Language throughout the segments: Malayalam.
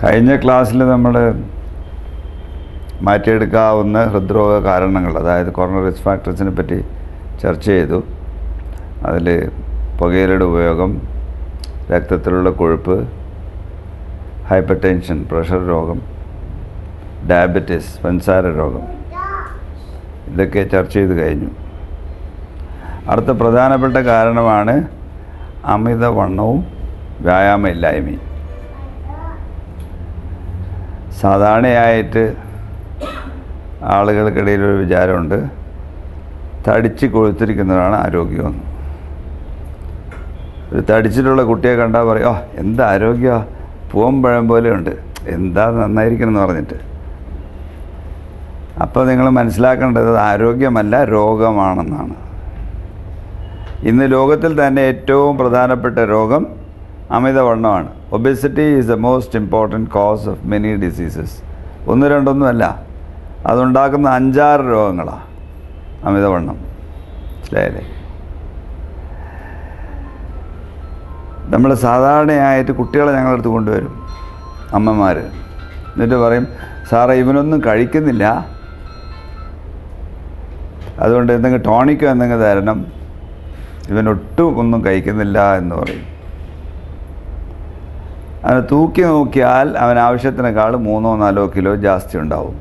കഴിഞ്ഞ ക്ലാസ്സിൽ നമ്മൾ മാറ്റിയെടുക്കാവുന്ന ഹൃദ്രോഗ കാരണങ്ങൾ, അതായത് കൊറോണറി റിസ്ക് ഫാക്ടേഴ്സിനെ പറ്റി ചർച്ച ചെയ്തു. അതിൽ പുകയിലയുടെ ഉപയോഗം, രക്തത്തിലുള്ള കൊഴുപ്പ്, ഹൈപ്പർ ടെൻഷൻ പ്രഷർ രോഗം, ഡയബറ്റിസ് പഞ്ചസാര രോഗം, ഇതൊക്കെ ചർച്ച ചെയ്ത് കഴിഞ്ഞു. അടുത്ത പ്രധാനപ്പെട്ട കാരണമാണ് അമിതവണ്ണവും വ്യായാമമില്ലായ്മയും. സാധാരണയായിട്ട് ആളുകൾക്കിടയിലൊരു വിചാരമുണ്ട്, തടിച്ച് കൊഴുത്തിരിക്കുന്നതാണ് ആരോഗ്യമെന്ന്. ഒരു തടിച്ചിട്ടുള്ള കുട്ടിയെ കണ്ടാൽ പറയും, എന്താ ആരോഗ്യം, പൂവമ്പഴം പോലെ ഉണ്ട്, എന്താ നന്നായിരിക്കണമെന്ന് പറഞ്ഞിട്ട്. അപ്പോൾ നിങ്ങൾ മനസ്സിലാക്കേണ്ടത് ആരോഗ്യമല്ല, രോഗമാണെന്നാണ്. ഇന്ന് ലോകത്തിൽ തന്നെ ഏറ്റവും പ്രധാനപ്പെട്ട രോഗം അമിതവണ്ണമാണ്. Obesity is the most important cause of many diseases. ഒന്ന് രണ്ടൊന്നുമല്ല, അതുണ്ടാക്കുന്ന 5-6 രോഗങ്ങളാണ് അമിതവണ്ണം. മനസ്സിലായില്ലേ? നമ്മൾ സാധാരണയായിട്ട് കുട്ടികളെ ഞങ്ങളടുത്ത് കൊണ്ടുവരും അമ്മമാർ. എന്നിട്ട് പറയും, സാറേ ഇവനൊന്നും കഴിക്കുന്നില്ല, അതുകൊണ്ട് എന്തെങ്കിലും ടോണിക്കോ എന്തെങ്കിലും തരണം, ഇവനൊട്ടും ഒന്നും കഴിക്കുന്നില്ല എന്ന് പറയും. അവനെ തൂക്കി നോക്കിയാൽ അവൻ ആവശ്യത്തിനേക്കാൾ 3-4 കിലോ ജാസ്തി ഉണ്ടാവും.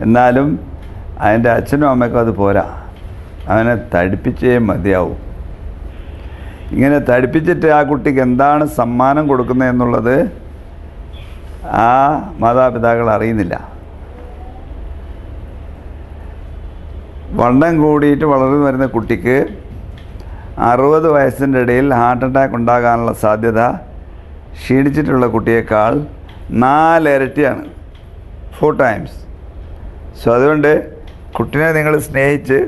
എന്നാലും അതിൻ്റെ അച്ഛനും അമ്മയ്ക്കും അത് പോരാ, അവനെ തടിപ്പിച്ചേ മതിയാവും. ഇങ്ങനെ തടിപ്പിച്ചിട്ട് ആ കുട്ടിക്ക് എന്താണ് സമ്മാനം കൊടുക്കുന്നത് എന്നുള്ളത് ആ മാതാപിതാക്കൾ അറിയുന്നില്ല. വണ്ണം കൂടിയിട്ട് വളർന്നു വരുന്ന കുട്ടിക്ക് 60 വയസ്സിൻ്റെ ഇടയിൽ ഹാർട്ട് അറ്റാക്ക് ഉണ്ടാകാനുള്ള സാധ്യത ക്ഷീണിച്ചിട്ടുള്ള കുട്ടിയേക്കാൾ 4 ഇരട്ടിയാണ്, 4 times. സോ അതുകൊണ്ട് കുട്ടീനെ നിങ്ങൾ സ്നേഹിച്ച്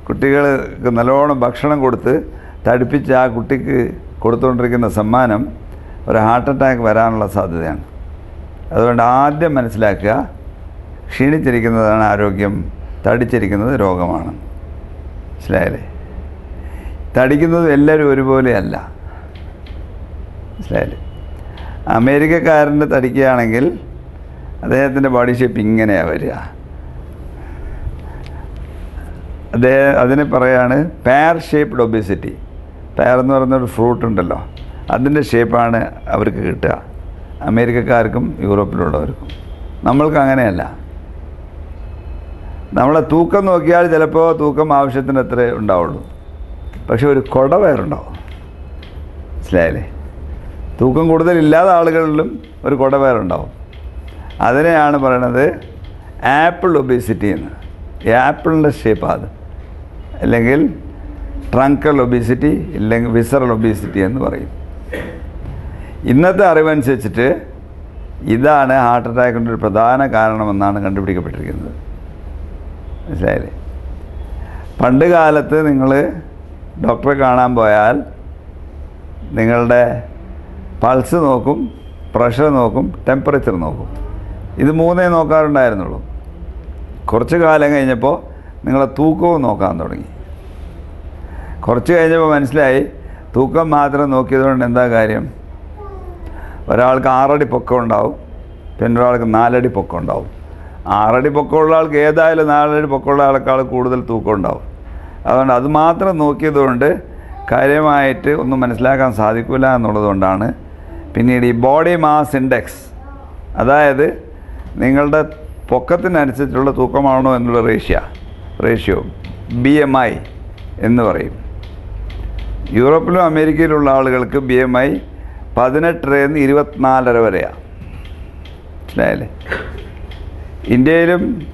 കുട്ടികൾക്ക് നല്ലോണം ഭക്ഷണം കൊടുത്ത് തടിപ്പിച്ച് ആ കുട്ടിക്ക് കൊടുത്തുകൊണ്ടിരിക്കുന്ന സമ്മാനം ഒരു ഹാർട്ട് അറ്റാക്ക് വരാനുള്ള സാധ്യതയാണ്. അതുകൊണ്ട് ആദ്യം മനസ്സിലാക്കുക, ക്ഷീണിച്ചിരിക്കുന്നതാണ് ആരോഗ്യം, തടിച്ചിരിക്കുന്നത് രോഗമാണ്. മനസ്സിലായില്ലേ? തടിക്കുന്നത് എല്ലാവരും ഒരുപോലെയല്ല. മനസ്സിലായില്ലേ? അമേരിക്കക്കാരൻ്റെ തടിക്കുകയാണെങ്കിൽ അദ്ദേഹത്തിൻ്റെ ബോഡി ഷേപ്പ് ഇങ്ങനെയാണ് വരിക. അതിനെ പറയാണ് പെയർ ഷേപ്പ്ഡ് ഒബേസിറ്റി. പെയർ എന്ന് പറയുന്നൊരു ഫ്രൂട്ട് ഉണ്ടല്ലോ, അതിൻ്റെ ഷേപ്പാണ് അവർക്ക് കിട്ടുക, അമേരിക്കക്കാർക്കും യൂറോപ്പിലുള്ളവർക്കും. നമ്മൾക്ക് അങ്ങനെയല്ല. നമ്മളെ തൂക്കം നോക്കിയാൽ ചിലപ്പോൾ തൂക്കം ആവശ്യത്തിന് അത്രേ ഉണ്ടാവുള്ളൂ, പക്ഷെ ഒരു കുടവയറുണ്ടാവും. മനസ്സിലായില്ലേ? തൂക്കം കൂടുതലില്ലാത്ത ആളുകളിലും ഒരു കുടവയറുണ്ടാവും. അതിനെയാണ് പറയണത് ആപ്പിൾ ഒബേസിറ്റി എന്ന്. ഈ ആപ്പിളിൻ്റെ ഷേപ്പാണ് അത്, അല്ലെങ്കിൽ ട്രങ്കൽ ഒബേസിറ്റി, ഇല്ലെങ്കിൽ വിസറൽ ഒബേസിറ്റി എന്ന് പറയും. ഇന്നത്തെ അറിവനുസരിച്ചിട്ട് ഇതാണ് ഹാർട്ട് അറ്റാക്കിൻ്റെ ഒരു പ്രധാന കാരണമെന്നാണ് കണ്ടുപിടിക്കപ്പെട്ടിരിക്കുന്നത്. മനസ്സിലായില്ലേ? പണ്ട് കാലത്ത് നിങ്ങൾ ഡോക്ടറെ കാണാൻ പോയാൽ നിങ്ങളുടെ പൾസ് നോക്കും, പ്രഷർ നോക്കും, ടെമ്പറേച്ചർ നോക്കും. ഇത് 3 നോക്കാറുണ്ടായിരുന്നുള്ളൂ. കുറച്ച് കാലം കഴിഞ്ഞപ്പോൾ നിങ്ങളെ തൂക്കവും നോക്കാൻ തുടങ്ങി. കുറച്ച് കഴിഞ്ഞപ്പോൾ മനസ്സിലായി, തൂക്കം മാത്രം നോക്കിയതുകൊണ്ട് എന്താ കാര്യം? ഒരാൾക്ക് 6 അടി പൊക്കം ഉണ്ടാവും, പിന്നെ ഒരാൾക്ക് 4 അടി പൊക്കം ഉണ്ടാവും. 6 അടി പൊക്കമുള്ള ആൾക്ക് ഏതായാലും 4 അടി പൊക്കമുള്ള ആൾക്കാൾ കൂടുതൽ തൂക്കം ഉണ്ടാവും. അതുകൊണ്ട് അത് മാത്രം നോക്കിയതുകൊണ്ട് കാര്യമായിട്ട് ഒന്നും മനസ്സിലാക്കാൻ സാധിക്കില്ല എന്നുള്ളതുകൊണ്ടാണ് പിന്നീട് ഈ ബോഡി മാസ് ഇൻഡെക്സ്, അതായത് നിങ്ങളുടെ പൊക്കത്തിനനുസരിച്ചുള്ള തൂക്കമാണോ എന്നുള്ള റേഷ്യോ BMI എന്ന് പറയും. യൂറോപ്പിലും അമേരിക്കയിലുള്ള ആളുകൾക്ക് BMI 18 - 24 വരെയാണ്. മനസ്സിലായല്ലേ?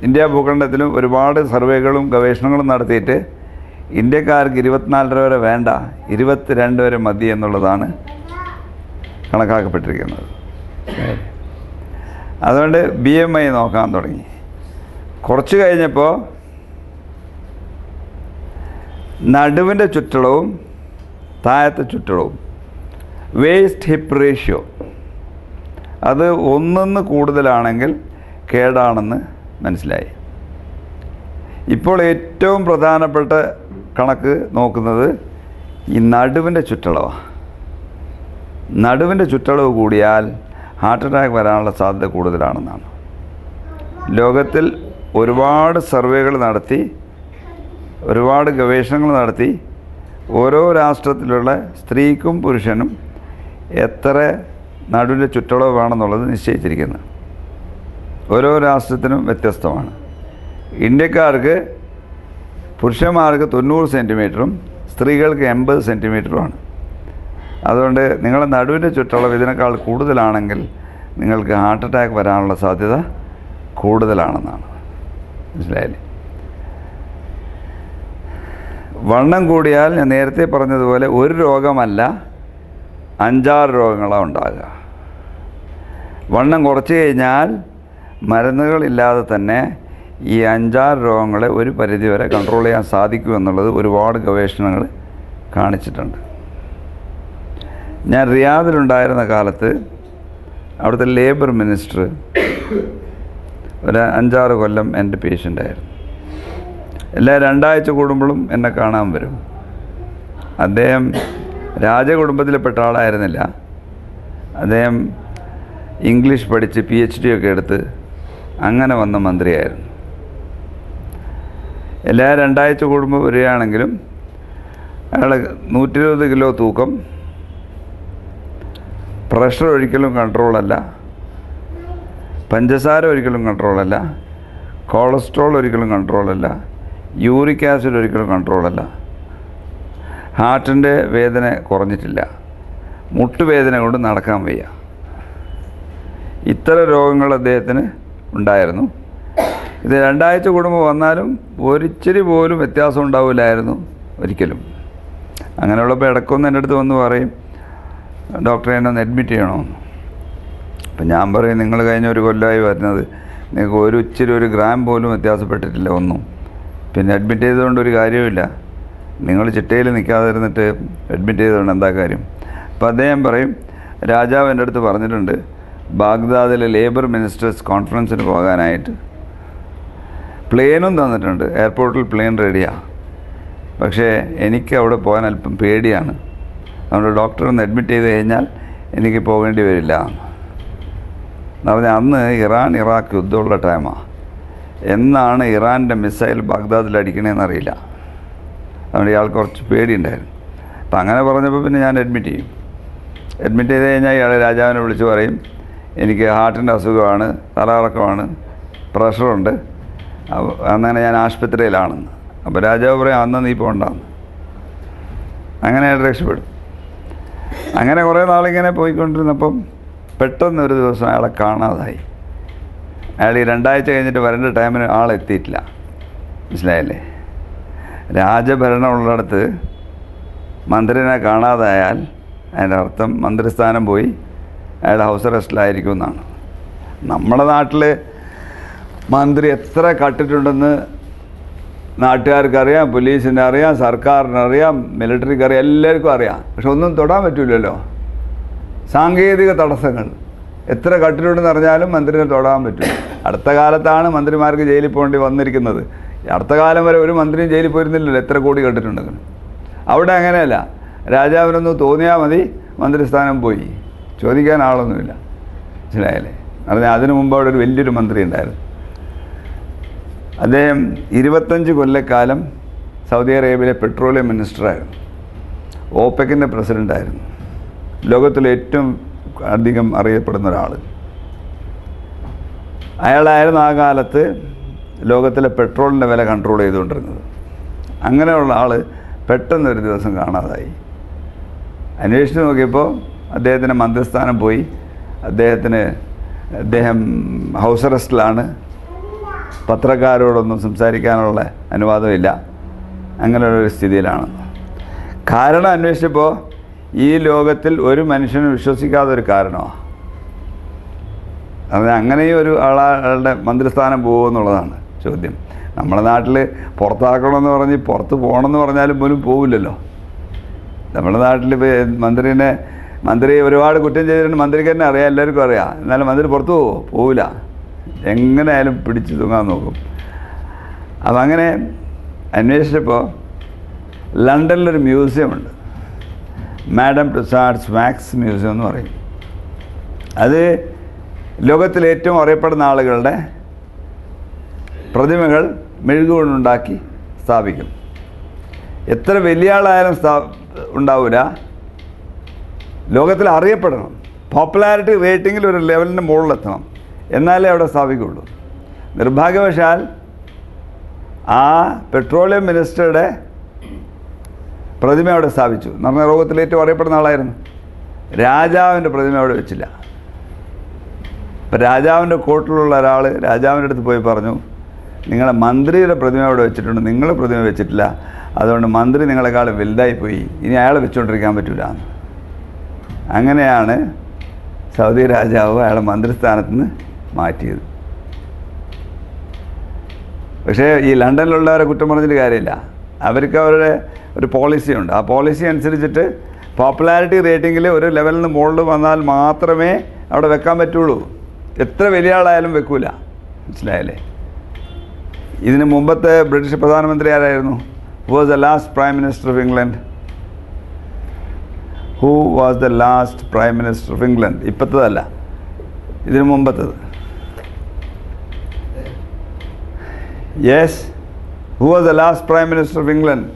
ഇന്ത്യ ഭൂഖണ്ഡത്തിലും ഒരുപാട് സർവേകളും ഗവേഷണങ്ങളും നടത്തിയിട്ട് ഇന്ത്യക്കാർക്ക് 24 വരെ വേണ്ട, 22 വരെ മതി എന്നുള്ളതാണ് കണക്കാക്കപ്പെട്ടിരിക്കുന്നത്. അതുകൊണ്ട് BMI നോക്കാൻ തുടങ്ങി. കുറച്ച് കഴിഞ്ഞപ്പോൾ നടുവിൻ്റെ ചുറ്റളവും താഴത്തെ ചുറ്റളവും, വേസ്റ്റ് ഹിപ്പ് റേഷ്യോ, അത് 1 കൂടുതലാണെങ്കിൽ കേടാണെന്ന് മനസ്സിലായി. ഇപ്പോൾ ഏറ്റവും പ്രധാനപ്പെട്ട കണക്ക് നോക്കുന്നത് ഈ നടുവിൻ്റെ ചുറ്റളവാണ്. നടുവിൻ്റെ ചുറ്റളവ് കൂടിയാൽ ഹാർട്ട് അറ്റാക്ക് വരാനുള്ള സാധ്യത കൂടുതലാണെന്നാണ്. ലോകത്തിൽ ഒരുപാട് സർവേകൾ നടത്തി, ഒരുപാട് ഗവേഷണങ്ങൾ നടത്തി, ഓരോ രാഷ്ട്രത്തിലുള്ള സ്ത്രീക്കും പുരുഷനും എത്ര നടുവിൻ്റെ ചുറ്റളവ് വേണമെന്നുള്ളത് നിശ്ചയിച്ചിരിക്കുന്നത്. ഓരോ രാഷ്ട്രത്തിനും വ്യത്യസ്തമാണ്. ഇന്ത്യക്കാർക്ക് പുരുഷന്മാർക്ക് 90 സെൻറ്റിമീറ്ററും സ്ത്രീകൾക്ക് 80 സെൻറ്റിമീറ്ററുമാണ്. അതുകൊണ്ട് നിങ്ങളുടെ നടുവിൻ്റെ ചുറ്റളവ് ഇതിനേക്കാൾ കൂടുതലാണെങ്കിൽ നിങ്ങൾക്ക് ഹാർട്ട് അറ്റാക്ക് വരാനുള്ള സാധ്യത കൂടുതലാണെന്നാണ്. മനസ്സിലായില്ലേ? വണ്ണം കൂടിയാൽ ഞാൻ നേരത്തെ പറഞ്ഞതുപോലെ ഒരു രോഗമല്ല 5-6 രോഗങ്ങളാണ് ഉണ്ടാകുക. വണ്ണം കുറച്ച് കഴിഞ്ഞാൽ മരുന്നുകളില്ലാതെ തന്നെ ഈ 5-6 രോഗങ്ങളെ ഒരു പരിധിവരെ കൺട്രോൾ ചെയ്യാൻ സാധിക്കുമെന്നുള്ളത് ഒരുപാട് ഗവേഷണങ്ങൾ കാണിച്ചിട്ടുണ്ട്. ഞാൻ റിയാദിലുണ്ടായിരുന്ന കാലത്ത് അവിടുത്തെ ലേബർ മിനിസ്റ്റർ ഒരു 5-6 കൊല്ലം എൻ്റെ പേഷ്യൻ്റായിരുന്നു. എല്ലാ 2 ആഴ്ച കൂടുമ്പോഴും എന്നെ കാണാൻ വരും. അദ്ദേഹം രാജകുടുംബത്തിൽപ്പെട്ട ആളായിരുന്നില്ല. അദ്ദേഹം ഇംഗ്ലീഷ് പഠിച്ച് PhD ഒക്കെ എടുത്ത് അങ്ങനെ വന്ന മന്ത്രിയായിരുന്നു. എല്ലാ 2 ആഴ്ച കൂടുമ്പോൾ വരികയാണെങ്കിലും അയാൾ 120 കിലോ തൂക്കം, പ്രഷർ ഒരിക്കലും കൺട്രോളല്ല, പഞ്ചസാര ഒരിക്കലും കൺട്രോളല്ല, കൊളസ്ട്രോൾ ഒരിക്കലും കൺട്രോളല്ല, യൂറിക് ആസിഡ് ഒരിക്കലും കൺട്രോളല്ല, ഹാർട്ടിൻ്റെ വേദന കുറഞ്ഞിട്ടില്ല, മുട്ടുവേദന കൊണ്ട് നടക്കാൻ വയ്യ. ഇത്തരം രോഗങ്ങൾ അദ്ദേഹത്തിന് ഉണ്ടായിരുന്നു. ഇത് 2 ആഴ്ച കൂടുമ്പോൾ വന്നാലും ഒരിച്ചിരി പോലും വ്യത്യാസം ഉണ്ടാവില്ലായിരുന്നു ഒരിക്കലും. അങ്ങനെയുള്ളപ്പോൾ ഇടയ്ക്കൊന്ന് എൻ്റെ അടുത്ത് വന്ന് പറയും, ഡോക്ടറെ എന്നെ ഒന്ന് അഡ്മിറ്റ് ചെയ്യണമെന്ന്. അപ്പം ഞാൻ പറയും, നിങ്ങൾ കഴിഞ്ഞ 1 കൊല്ലമായി വരുന്നത്, നിങ്ങൾക്ക് ഇച്ചിരി 1 ഗ്രാം പോലും വ്യത്യാസപ്പെട്ടിട്ടില്ല ഒന്നും. പിന്നെ അഡ്മിറ്റ് ചെയ്തുകൊണ്ട് ഒരു കാര്യമില്ല. നിങ്ങൾ ചിട്ടയിൽ നിൽക്കാതിരുന്നിട്ട് അഡ്മിറ്റ് ചെയ്തുകൊണ്ട് എന്താ കാര്യം? അപ്പോൾ അദ്ദേഹം പറയും, രാജാവ് എൻ്റെ അടുത്ത് പറഞ്ഞിട്ടുണ്ട് ബാഗ്ദാദിലെ ലേബർ മിനിസ്റ്റേഴ്സ് കോൺഫറൻസിന് പോകാനായിട്ട്. പ്ലെയിനും തന്നിട്ടുണ്ട്, എയർപോർട്ടിൽ പ്ലെയിൻ റെഡിയാണ്. പക്ഷേ എനിക്ക് അവിടെ പോകാൻ അല്പം പേടിയാണ്. അതുകൊണ്ട് ഡോക്ടർ ഒന്ന് അഡ്മിറ്റ് ചെയ്ത് കഴിഞ്ഞാൽ എനിക്ക് പോകേണ്ടി വരില്ല എന്ന് പറഞ്ഞാൽ, അന്ന് ഇറാൻ ഇറാഖ് യുദ്ധമുള്ള ടൈമാണ്. എന്നാണ് ഇറാൻ്റെ മിസൈൽ ബാഗ്ദാദിൽ അടിക്കണേന്നറിയില്ല. അതുകൊണ്ട് ഇയാൾക്ക് കുറച്ച് പേടിയുണ്ടായിരുന്നു. അപ്പം അങ്ങനെ പറഞ്ഞപ്പോൾ പിന്നെ ഞാൻ അഡ്മിറ്റ് ചെയ്യും. അഡ്മിറ്റ് ചെയ്ത് കഴിഞ്ഞാൽ ഇയാൾ രാജാവിനെ വിളിച്ച് പറയും, എനിക്ക് ഹാർട്ടിൻ്റെ അസുഖമാണ്, തലകറക്കമാണ്, പ്രഷറുണ്ട്, അങ്ങനെ ഞാൻ ആശുപത്രിയിലാണെന്ന്. അപ്പോൾ രാജാവ് പറയും, അന്ന് നീ പോകണ്ടെന്ന്. അങ്ങനെ അയാൾ രക്ഷപ്പെടും. അങ്ങനെ കുറേ നാളിങ്ങനെ പോയിക്കൊണ്ടിരുന്നപ്പം പെട്ടെന്ന് ഒരു ദിവസം അയാളെ കാണാതായി. അയാൾ ഈ 2 ആഴ്ച കഴിഞ്ഞിട്ട് വരേണ്ട ടൈമിന് ആളെത്തിയിട്ടില്ല. മനസ്സിലായല്ലേ? രാജഭരണമുള്ളിടത്ത് മന്ത്രിനെ കാണാതായാൽ അതിൻ്റെ അർത്ഥം മന്ത്രിസ്ഥാനം പോയി, അയാൾ ഹൗസ് അറസ്റ്റിലായിരിക്കും എന്നാണ്. നമ്മുടെ നാട്ടിൽ മന്ത്രി എത്ര കട്ടിട്ടുണ്ടെന്ന് നാട്ടുകാർക്കറിയാം, പോലീസിനറിയാം, സർക്കാരിനറിയാം, മിലിറ്ററിക്കറിയാം, എല്ലാവർക്കും അറിയാം. പക്ഷെ ഒന്നും തൊടാൻ പറ്റില്ലല്ലോ. സാങ്കേതിക തടസ്സങ്ങൾ. എത്ര കട്ടിട്ടുണ്ടെന്ന് അറിഞ്ഞാലും മന്ത്രിനെ തൊടാൻ പറ്റില്ല. അടുത്ത കാലത്താണ് മന്ത്രിമാർക്ക് ജയിലിൽ പോകേണ്ടി വന്നിരിക്കുന്നത്. അടുത്ത കാലം വരെ ഒരു മന്ത്രിയും ജയിലിൽ പോയിരുന്നില്ലല്ലോ, എത്ര കോടി കട്ടിട്ടുണ്ടെങ്കിൽ. അവിടെ അങ്ങനെയല്ല. രാജാവിനൊന്ന് തോന്നിയാൽ മതി, മന്ത്രിസ്ഥാനം പോയി, ചോദിക്കാൻ ആളൊന്നുമില്ല. മനസ്സിലായല്ലേ? പറഞ്ഞാൽ അതിനു മുമ്പ് അവിടെ ഒരു വലിയൊരു മന്ത്രി ഉണ്ടായിരുന്നു. അദ്ദേഹം 25 കൊല്ലക്കാലം സൗദി അറേബ്യയിലെ പെട്രോളിയം മിനിസ്റ്ററായിരുന്നു. ഓപെക്കിൻ്റെ പ്രസിഡൻ്റായിരുന്നു. ലോകത്തിലെ ഏറ്റവും അധികം അറിയപ്പെടുന്ന ഒരാൾ അയാളായിരുന്നു. ആ കാലത്ത് ലോകത്തിലെ പെട്രോളിൻ്റെ വില കൺട്രോൾ ചെയ്തുകൊണ്ടിരുന്നത്. അങ്ങനെയുള്ള ആൾ പെട്ടെന്നൊരു ദിവസം കാണാതായി. അന്വേഷിച്ച് നോക്കിയപ്പോൾ അദ്ദേഹത്തിന് മന്ത്രിസ്ഥാനം പോയി. അദ്ദേഹം ഹൗസ് അറസ്റ്റിലാണ്. പത്രക്കാരോടൊന്നും സംസാരിക്കാനുള്ള അനുവാദമില്ല. അങ്ങനെയുള്ളൊരു സ്ഥിതിയിലാണ്. കാരണം അന്വേഷിച്ചപ്പോൾ ഈ ലോകത്തിൽ ഒരു മനുഷ്യനും വിശ്വസിക്കാത്തൊരു കാരണമാണ്. അത് അങ്ങനെയും ഒരു ആളുടെ മന്ത്രിസ്ഥാനം പോകുമെന്നുള്ളതാണ് ചോദ്യം. നമ്മുടെ നാട്ടിൽ പുറത്താക്കണമെന്ന് പറഞ്ഞ് പുറത്ത് പോകണമെന്ന് പറഞ്ഞാലും പോലും പോവില്ലല്ലോ. നമ്മുടെ നാട്ടിൽ മന്ത്രി ഒരുപാട് കുറ്റം ചെയ്തിട്ടുണ്ട്, മന്ത്രിക്ക് തന്നെ അറിയാം, എല്ലാവർക്കും അറിയാം. എന്നാലും മന്ത്രി പുറത്ത് പോവില്ല. എങ്ങനെയായാലും പിടിച്ചു തൂങ്ങാൻ നോക്കും. അപ്പം അങ്ങനെ അന്വേഷിച്ചപ്പോൾ ലണ്ടനിലൊരു മ്യൂസിയമുണ്ട്, മാഡം ടുസാഡ്സ് വാക്സ് മ്യൂസിയം എന്ന് പറയും. അത് ലോകത്തിലെ ഏറ്റവും അറിയപ്പെടുന്ന ആളുകളുടെ പ്രതിമകൾ മെഴുകുകൊണ്ടുണ്ടാക്കി സ്ഥാപിക്കും. എത്ര വലിയ ആളായാലും ഉണ്ടാവില്ല, ലോകത്തിൽ അറിയപ്പെടണം. പോപ്പുലാരിറ്റി റേറ്റിങ്ങിൽ ഒരു ലെവലിൻ്റെ മുകളിലെത്തണം, എന്നാലേ അവിടെ സ്ഥാപിക്കുകയുള്ളൂ. നിർഭാഗ്യവശാൽ ആ പെട്രോളിയം മിനിസ്റ്ററുടെ പ്രതിമ അവിടെ സ്ഥാപിച്ചു എന്ന് പറഞ്ഞാൽ ലോകത്തിലെ ഏറ്റവും അറിയപ്പെടുന്ന ആളായിരുന്നു. രാജാവിൻ്റെ പ്രതിമ അവിടെ വെച്ചില്ല. അപ്പം രാജാവിൻ്റെ കോർട്ടിലുള്ള ഒരാൾ രാജാവിൻ്റെ അടുത്ത് പോയി പറഞ്ഞു, നിങ്ങളെ മന്ത്രിയുടെ പ്രതിമ അവിടെ വെച്ചിട്ടുണ്ട്, നിങ്ങളുടെ പ്രതിമ വെച്ചിട്ടില്ല, അതുകൊണ്ട് മന്ത്രി നിങ്ങളെക്കാളും വലുതായിപ്പോയി, ഇനി അയാളെ വെച്ചുകൊണ്ടിരിക്കാൻ പറ്റില്ല. അങ്ങനെയാണ് സൗദി രാജാവ് അയാളെ മന്ത്രിസ്ഥാനത്ത് നിന്ന് മാറ്റിയത്. പക്ഷേ ഈ ലണ്ടനിലുള്ളവരെ കുറ്റം പറഞ്ഞിട്ട് കാര്യമില്ല. അവർക്ക് അവരുടെ ഒരു പോളിസിയുണ്ട്. ആ പോളിസി അനുസരിച്ചിട്ട് പോപ്പുലാരിറ്റി റേറ്റിങ്ങിൽ ഒരു ലെവലിൽ നിന്ന് മുകളിൽ വന്നാൽ മാത്രമേ അവിടെ വെക്കാൻ പറ്റുള്ളൂ. എത്ര വലിയ ആളായാലും വെക്കൂല. മനസ്സിലായല്ലേ? ഇതിന് മുമ്പത്തെ ബ്രിട്ടീഷ് പ്രധാനമന്ത്രി ആരായിരുന്നു? Who was the last prime minister of England? Who was the last prime minister of England? ഇപ്പോഴത്തതല്ല, ഇതിന് മുമ്പത്തത്. Yes, who was the last prime minister of England?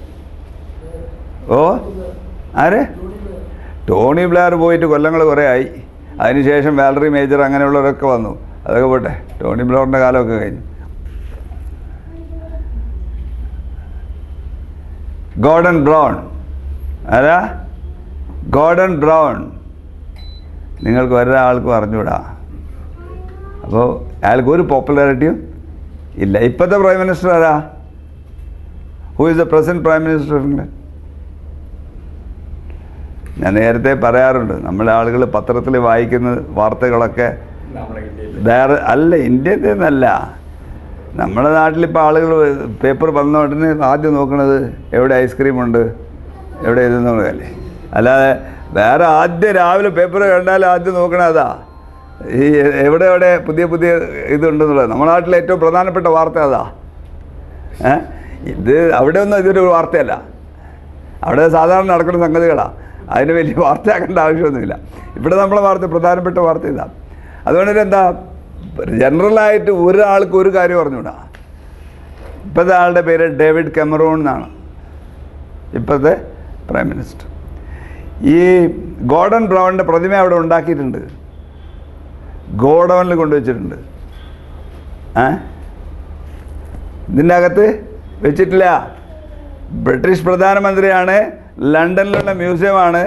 ഓ, ആര്? ടോണി ബ്ലെയർ പോയിട്ട് കൊല്ലങ്ങൾ കുറേ ആയി. അതിനുശേഷം വാലറി മേജർ അങ്ങനെയുള്ളവരൊക്കെ വന്നു. അതൊക്കെ പോട്ടെ, ടോണി ബ്ലെയറിൻ്റെ കാലമൊക്കെ കഴിഞ്ഞു. ഗോർഡൻ ബ്രൗൺ ആരാ? Gordon brown. നിങ്ങൾക്ക് ഒരാൾക്കും അറിഞ്ഞൂടാ. അപ്പോൾ അയാൾക്ക് ഒരു പോപ്പുലാരിറ്റിയും ഇല്ല. ഇപ്പോഴത്തെ പ്രൈം മിനിസ്റ്റർ ആരാ? Who is the present prime minister of England? ഞാൻ നേരത്തെ പറയാറുണ്ട്, നമ്മുടെ ആളുകൾ പത്രത്തിൽ വായിക്കുന്ന വാർത്തകളൊക്കെ അല്ല, ഇന്ത്യയിൽ നിന്നല്ല. നമ്മുടെ നാട്ടിലിപ്പോൾ ആളുകൾ പേപ്പർ വന്ന ഉടനെ ആദ്യം നോക്കണത് എവിടെ ഐസ്ക്രീമുണ്ട്, എവിടെ ഇതെന്നുള്ളതല്ലേ. അല്ലാതെ വേറെ ആദ്യം രാവിലെ പേപ്പർ കണ്ടാൽ ആദ്യം നോക്കണത് അതാ, ഈ എവിടെ എവിടെ പുതിയ പുതിയ ഇതുണ്ടെന്നുള്ളത്. നമ്മുടെ നാട്ടിലെ ഏറ്റവും പ്രധാനപ്പെട്ട വാർത്ത അതാ. ഇത് അവിടെ ഒന്നും ഇതൊരു വാർത്തയല്ല, അവിടെ സാധാരണ നടക്കുന്ന സംഗതികളാണ്. അതിന് വലിയ വാർത്തയാക്കേണ്ട ആവശ്യമൊന്നുമില്ല. ഇവിടെ നമ്മളെ വാർത്ത, പ്രധാനപ്പെട്ട വാർത്ത ഇതാണ്. അതുകൊണ്ട് എന്താ, ജനറലായിട്ട് ഒരാൾക്ക് ഒരു കാര്യം പറഞ്ഞുകൂടാ. ഇപ്പോഴത്തെ ആളുടെ പേര് ഡേവിഡ് കെമറൂൺ എന്നാണ്, ഇപ്പോഴത്തെ പ്രൈം മിനിസ്റ്റർ. ഈ ഗോർഡൻ ബ്രൗണിൻ്റെ പ്രതിമ അവിടെ ഉണ്ടാക്കിയിട്ടുണ്ട്, ഗോഡൗണിൽ കൊണ്ടുവച്ചിട്ടുണ്ട്. ഇതിൻ്റെ അകത്ത് വെച്ചിട്ടില്ല. ബ്രിട്ടീഷ് പ്രധാനമന്ത്രിയാണ്, ലണ്ടനിലുള്ള മ്യൂസിയമാണ്,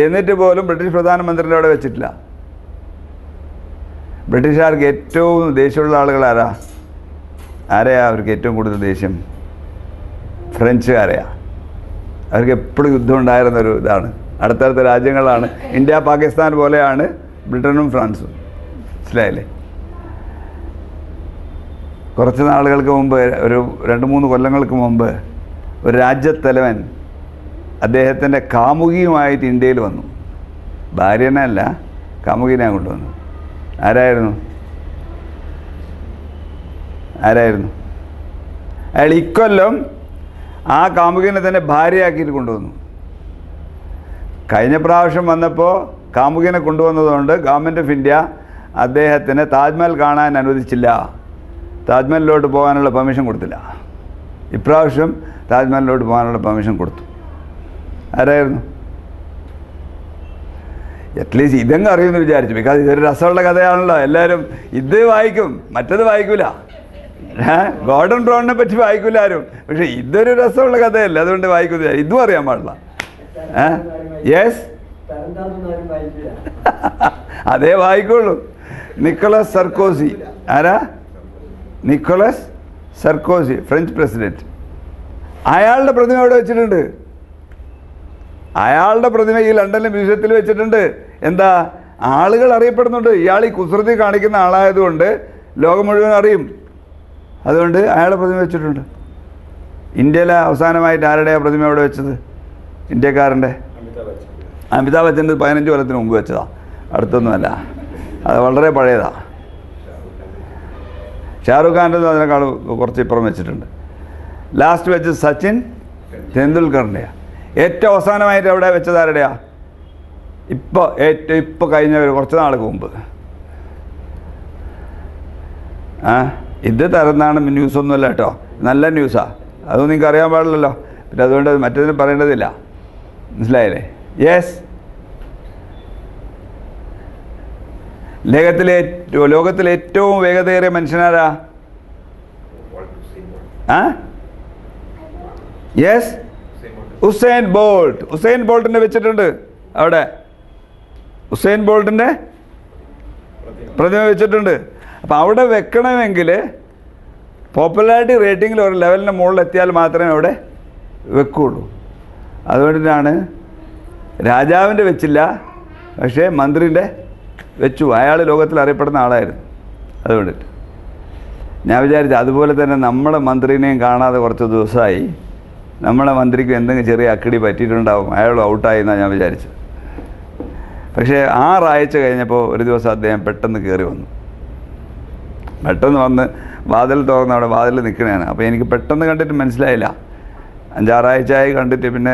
എന്നിട്ട് പോലും ബ്രിട്ടീഷ് പ്രധാനമന്ത്രിയുടെ അവിടെ വെച്ചിട്ടില്ല. ബ്രിട്ടീഷുകാർക്ക് ഏറ്റവും ദേഷ്യമുള്ള ആളുകൾ ആരെയാ അവർക്ക് ഏറ്റവും കൂടുതൽ ദേഷ്യം? ഫ്രഞ്ചുകാരെയാ. അവർക്ക് എപ്പോഴും യുദ്ധം ഉണ്ടായിരുന്നൊരു ഇതാണ്. അടുത്തടുത്ത രാജ്യങ്ങളാണ്. ഇന്ത്യ പാകിസ്ഥാൻ പോലെയാണ് ബ്രിട്ടനും ഫ്രാൻസും. മനസ്സിലായില്ലേ? കുറച്ച് നാളുകൾക്ക് മുമ്പ്, ഒരു 2-3 കൊല്ലങ്ങൾക്ക് മുമ്പ്, ഒരു രാജ്യത്തലവൻ അദ്ദേഹത്തിൻ്റെ കാമുകിയുമായിട്ട് ഇന്ത്യയിൽ വന്നു. ഭാര്യനല്ല, കാമുകിനെ കൊണ്ടുവന്നു. ആരായിരുന്നു? അയാൾ ഇക്കൊല്ലം ആ കാമുകിനെ തന്നെ ഭാര്യയാക്കിയിട്ട് കൊണ്ടുവന്നു. കഴിഞ്ഞ പ്രാവശ്യം വന്നപ്പോൾ കാമുകിനെ കൊണ്ടുവന്നതുകൊണ്ട് ഗവൺമെൻറ് ഓഫ് ഇന്ത്യ അദ്ദേഹത്തിന് താജ്മഹൽ കാണാൻ അനുവദിച്ചില്ല, താജ്മഹലിലോട്ട് പോകാനുള്ള പെർമിഷൻ കൊടുത്തില്ല. ഇപ്രാവശ്യം താജ്മഹലിലോട്ട് പോകാനുള്ള പെർമിഷൻ കൊടുത്തു. ആരായിരുന്നു? അറ്റ്ലീസ്റ്റ് ഇതങ്ങ് അറിയുമെന്ന് വിചാരിച്ചു. ബിക്കോസ് ഇതൊരു രസമുള്ള കഥയാണല്ലോ, എല്ലാവരും ഇത് വായിക്കും, മറ്റത് വായിക്കൂല. ഗോർഡൻ ബ്രൗണിനെ പറ്റി വായിക്കൂല ആരും, പക്ഷെ ഇതൊരു രസമുള്ള കഥയല്ല, അതുകൊണ്ട് വായിക്കുന്നു. ഇതും അറിയാൻ പാടില്ല. യെസ്, അതേ വായിക്കുള്ളൂ. Nicolas Sarkozy. ആരാ? Nicolas Sarkozy, French president. അയാളുടെ പ്രതിമ അവിടെ വെച്ചിട്ടുണ്ട്. അയാളുടെ പ്രതിമ ഈ ലണ്ടനിലെ മ്യൂസിയത്തിൽ വെച്ചിട്ടുണ്ട്. എന്താ, ആളുകൾ അറിയപ്പെടുന്നുണ്ട്. ഇയാൾ ഈ കുസൃതി കാണിക്കുന്ന ആളായതുകൊണ്ട് ലോകം മുഴുവൻ അറിയും. അതുകൊണ്ട് അയാളുടെ പ്രതിമ വെച്ചിട്ടുണ്ട്. ഇന്ത്യയിലെ അവസാനമായിട്ട് ആരുടെയാണ് പ്രതിമ അവിടെ വെച്ചത്? ഇന്ത്യക്കാരൻ്റെ അമിതാഭ് ബച്ചൻ്റെ 15 കൊല്ലത്തിന് മുമ്പ് വെച്ചതാണ്, അടുത്തൊന്നുമല്ല. അത് വളരെ പഴയതാണ്. ഷാറുഖ് ഖാൻ്റെ അതിനേക്കാൾ കുറച്ച് ഇപ്പുറം വെച്ചിട്ടുണ്ട്. ലാസ്റ്റ് വെച്ച് സച്ചിൻ തെണ്ടുൽക്കറിൻ്റെയാണ്. ഏറ്റവും അവസാനമായിട്ട് അവിടെ വെച്ചത് ആരുടെയാണ്? ഇപ്പോൾ കഴിഞ്ഞ കുറച്ച് നാൾക്ക് മുമ്പ് ആ ഇത് തരുന്നതാണ് ന്യൂസൊന്നുമല്ല കേട്ടോ, നല്ല ന്യൂസാണ്. അതൊന്നും നിങ്ങൾക്ക് അറിയാൻ പാടില്ലല്ലോ, പിന്നെ അതുകൊണ്ട് മറ്റേതിന് പറയേണ്ടതില്ല. മനസ്സിലായില്ലേ? യെസ്. ലോകത്തിലെ ഏറ്റവും വേഗതയേറിയ മനുഷ്യനാരാ? ആ യെസ്, ഉസൈൻ ബോൾട്ട്. ഉസൈൻ ബോൾട്ടിനെ വെച്ചിട്ടുണ്ട് അവിടെ, ഉസൈൻ ബോൾട്ടിൻ്റെ പ്രതിമ വെച്ചിട്ടുണ്ട്. അപ്പം അവിടെ വെക്കണമെങ്കിൽ പോപ്പുലാരിറ്റി റേറ്റിങ്ങിൽ ഒരു ലെവലിൻ്റെ മുകളിൽ എത്തിയാൽ മാത്രമേ അവിടെ വെക്കുള്ളൂ. അതുകൊണ്ടിട്ടാണ് രാജാവിൻ്റെ വെച്ചില്ല, പക്ഷേ മന്ത്രിൻ്റെ വെച്ചു. അയാൾ ലോകത്തിൽ അറിയപ്പെടുന്ന ആളായിരുന്നു. അതുകൊണ്ടിട്ട് ഞാൻ വിചാരിച്ചു അതുപോലെ തന്നെ നമ്മളെ മന്ത്രിനെയും കാണാതെ കുറച്ച് ദിവസമായി, നമ്മളെ മന്ത്രിക്ക് എന്തെങ്കിലും ചെറിയ അക്കടി പറ്റിയിട്ടുണ്ടാവും, അയാൾ ഔട്ടായി എന്നാണ് ഞാൻ വിചാരിച്ചത്. പക്ഷേ 6 ആഴ്ച കഴിഞ്ഞപ്പോൾ ഒരു ദിവസം അദ്ദേഹം പെട്ടെന്ന് കയറി വന്നു. പെട്ടെന്ന് വന്ന് വാതിൽ തുറന്ന് അവിടെ വാതിൽ നിൽക്കണതാണ്. അപ്പോൾ എനിക്ക് പെട്ടെന്ന് കണ്ടിട്ട് മനസ്സിലായില്ല, 5-6 ആഴ്ചയായി കണ്ടിട്ട്. പിന്നെ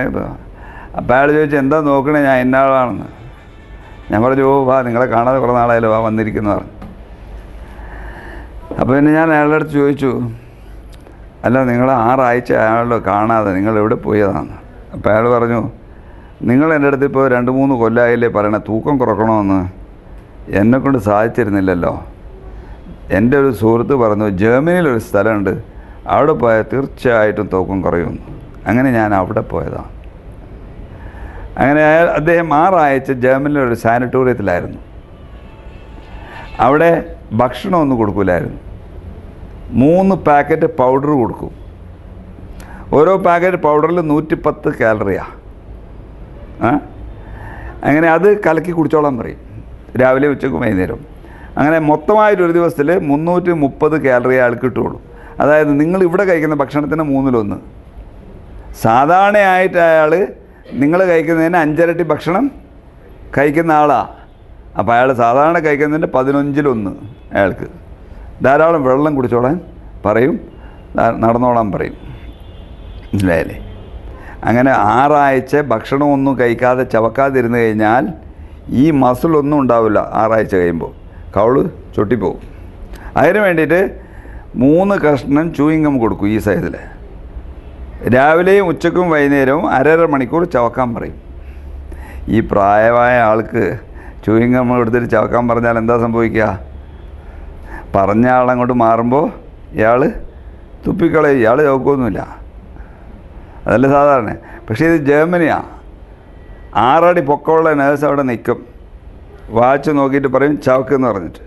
അപ്പോൾ അയാൾ ചോദിച്ചു എന്താ നോക്കണേ, ഞാൻ ഇന്നാളാണെന്ന്. ഞാൻ പറഞ്ഞു ഓ വാ, നിങ്ങളെ കാണാതെ കുറേ നാളായാലും വാ വന്നിരിക്കുന്നു പറഞ്ഞു. അപ്പോൾ പിന്നെ ഞാൻ അയാളുടെ അടുത്ത് ചോദിച്ചു, അല്ല നിങ്ങൾ 6 ആഴ്ച അയാളോ കാണാതെ നിങ്ങൾ എവിടെ പോയതാണ്? അപ്പോൾ അയാൾ പറഞ്ഞു, നിങ്ങൾ എൻ്റെ അടുത്ത് ഇപ്പോൾ 2-3 കൊല്ലമായില്ലേ പറയണേ തൂക്കം കുറക്കണമെന്ന്, എന്നെക്കൊണ്ട് സാധിച്ചിരുന്നില്ലല്ലോ. എൻ്റെ ഒരു സുഹൃത്ത് പറഞ്ഞു ജർമ്മനിയിലൊരു സ്ഥലമുണ്ട്, അവിടെ പോയാൽ തീർച്ചയായിട്ടും തൂക്കം കുറയുമെന്ന്. അങ്ങനെ ഞാൻ അവിടെ പോയതാണ്. അങ്ങനെ അദ്ദേഹം 6 ആഴ്ച ജർമ്മനിയിലൊരു സാനിറ്റോറിയത്തിലായിരുന്നു. അവിടെ ഭക്ഷണമൊന്നും കൊടുക്കില്ലായിരുന്നു. 3 പാക്കറ്റ് പൗഡർ കൊടുക്കും. ഓരോ പാക്കറ്റ് പൗഡറിൽ 110 കാലറിയാണ്. അങ്ങനെ അത് കലക്കി കുടിച്ചോളാൻ പറയും, രാവിലെ ഉച്ചയ്ക്കും വൈകുന്നേരം. അങ്ങനെ മൊത്തമായിട്ടൊരു ദിവസത്തിൽ 330 കാലറി അയാൾക്ക് കിട്ടുള്ളൂ. അതായത് നിങ്ങൾ ഇവിടെ കഴിക്കുന്ന ഭക്ഷണത്തിന് 1/3. സാധാരണയായിട്ട് അയാൾ നിങ്ങൾ കഴിക്കുന്നതിന് 5 ഇരട്ടി ഭക്ഷണം കഴിക്കുന്ന ആളാണ്. അപ്പോൾ അയാൾ സാധാരണ കഴിക്കുന്നതിൻ്റെ 15/1 അയാൾക്ക്. ധാരാളം വെള്ളം കുടിച്ചോളാൻ പറയും, നടന്നോളാൻ പറയും. മനസ്സിലായല്ലേ? അങ്ങനെ 6 ആഴ്ച ഭക്ഷണമൊന്നും കഴിക്കാതെ ചവക്കാതിരുന്ന് കഴിഞ്ഞാൽ ഈ മസിലൊന്നും ഉണ്ടാവില്ല. 6 ആഴ്ച കഴിയുമ്പോൾ കൗള് ചൊട്ടിപ്പോവും. അതിന് വേണ്ടിയിട്ട് 3 കഷ്ണം ചൂയിങ്കം കൊടുക്കും ഈ സൈസിൽ. രാവിലെയും ഉച്ചക്കും വൈകുന്നേരവും 1.5 മണിക്കൂർ ചവക്കാൻ പറയും. ഈ പ്രായമായ ആൾക്ക് ചൂയിങ്കം എടുത്തിട്ട് ചവക്കാൻ പറഞ്ഞാൽ എന്താ സംഭവിക്കുക? പറഞ്ഞ ആളങ്ങോട്ട് മാറുമ്പോൾ ഇയാൾ തുപ്പിക്കളയും, ഇയാൾ ചവക്കൊന്നുമില്ല. അതല്ല സാധാരണ. പക്ഷേ ഇത് ജർമ്മനിയാണ്. 6 അടി പൊക്കമുള്ള നേഴ്സ് അവിടെ നിൽക്കും, വാച്ച് നോക്കിയിട്ട് പറയും ചവക്കെന്ന് പറഞ്ഞിട്ട്.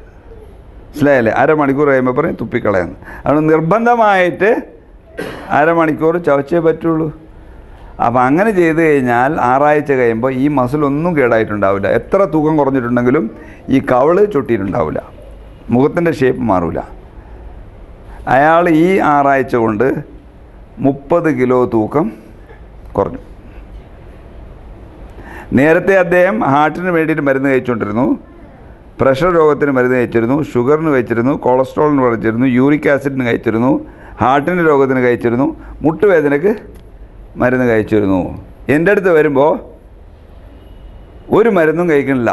മനസ്സിലായല്ലേ? 1/2 മണിക്കൂർ കഴിയുമ്പോൾ പറയും തുപ്പിക്കളയെന്ന്. അതുകൊണ്ട് നിർബന്ധമായിട്ട് 1/2 മണിക്കൂർ ചവച്ചേ പറ്റുള്ളൂ. അപ്പോൾ അങ്ങനെ ചെയ്ത് കഴിഞ്ഞാൽ 6 ആഴ്ച കഴിയുമ്പോൾ ഈ മസിലൊന്നും കേടായിട്ടുണ്ടാവില്ല. എത്ര തൂക്കം കുറഞ്ഞിട്ടുണ്ടെങ്കിലും ഈ കവിള് ചൊട്ടിയിട്ടുണ്ടാവില്ല, മുഖത്തിൻ്റെ ഷേപ്പ് മാറില്ല. അയാൾ ഈ 6 ആഴ്ച കൊണ്ട് 30 കിലോ തൂക്കം കുറഞ്ഞു. നേരത്തെ അദ്ദേഹം ഹാർട്ടിന് വേണ്ടിയിട്ട് മരുന്ന് കഴിച്ചുകൊണ്ടിരുന്നു, പ്രഷർ രോഗത്തിന് മരുന്ന് കഴിച്ചിരുന്നു, ഷുഗറിന് കഴിച്ചിരുന്നു, കൊളസ്ട്രോളിന് കഴിച്ചിരുന്നു, യൂറിക് ആസിഡിന് കഴിച്ചിരുന്നു, ഹാർട്ടിൻ്റെ രോഗത്തിന് കഴിച്ചിരുന്നു, മുട്ടുവേദനയ്ക്ക് മരുന്ന് കഴിച്ചിരുന്നു. എൻ്റെ അടുത്ത് വരുമ്പോൾ ഒരു മരുന്നും കഴിക്കണില്ല.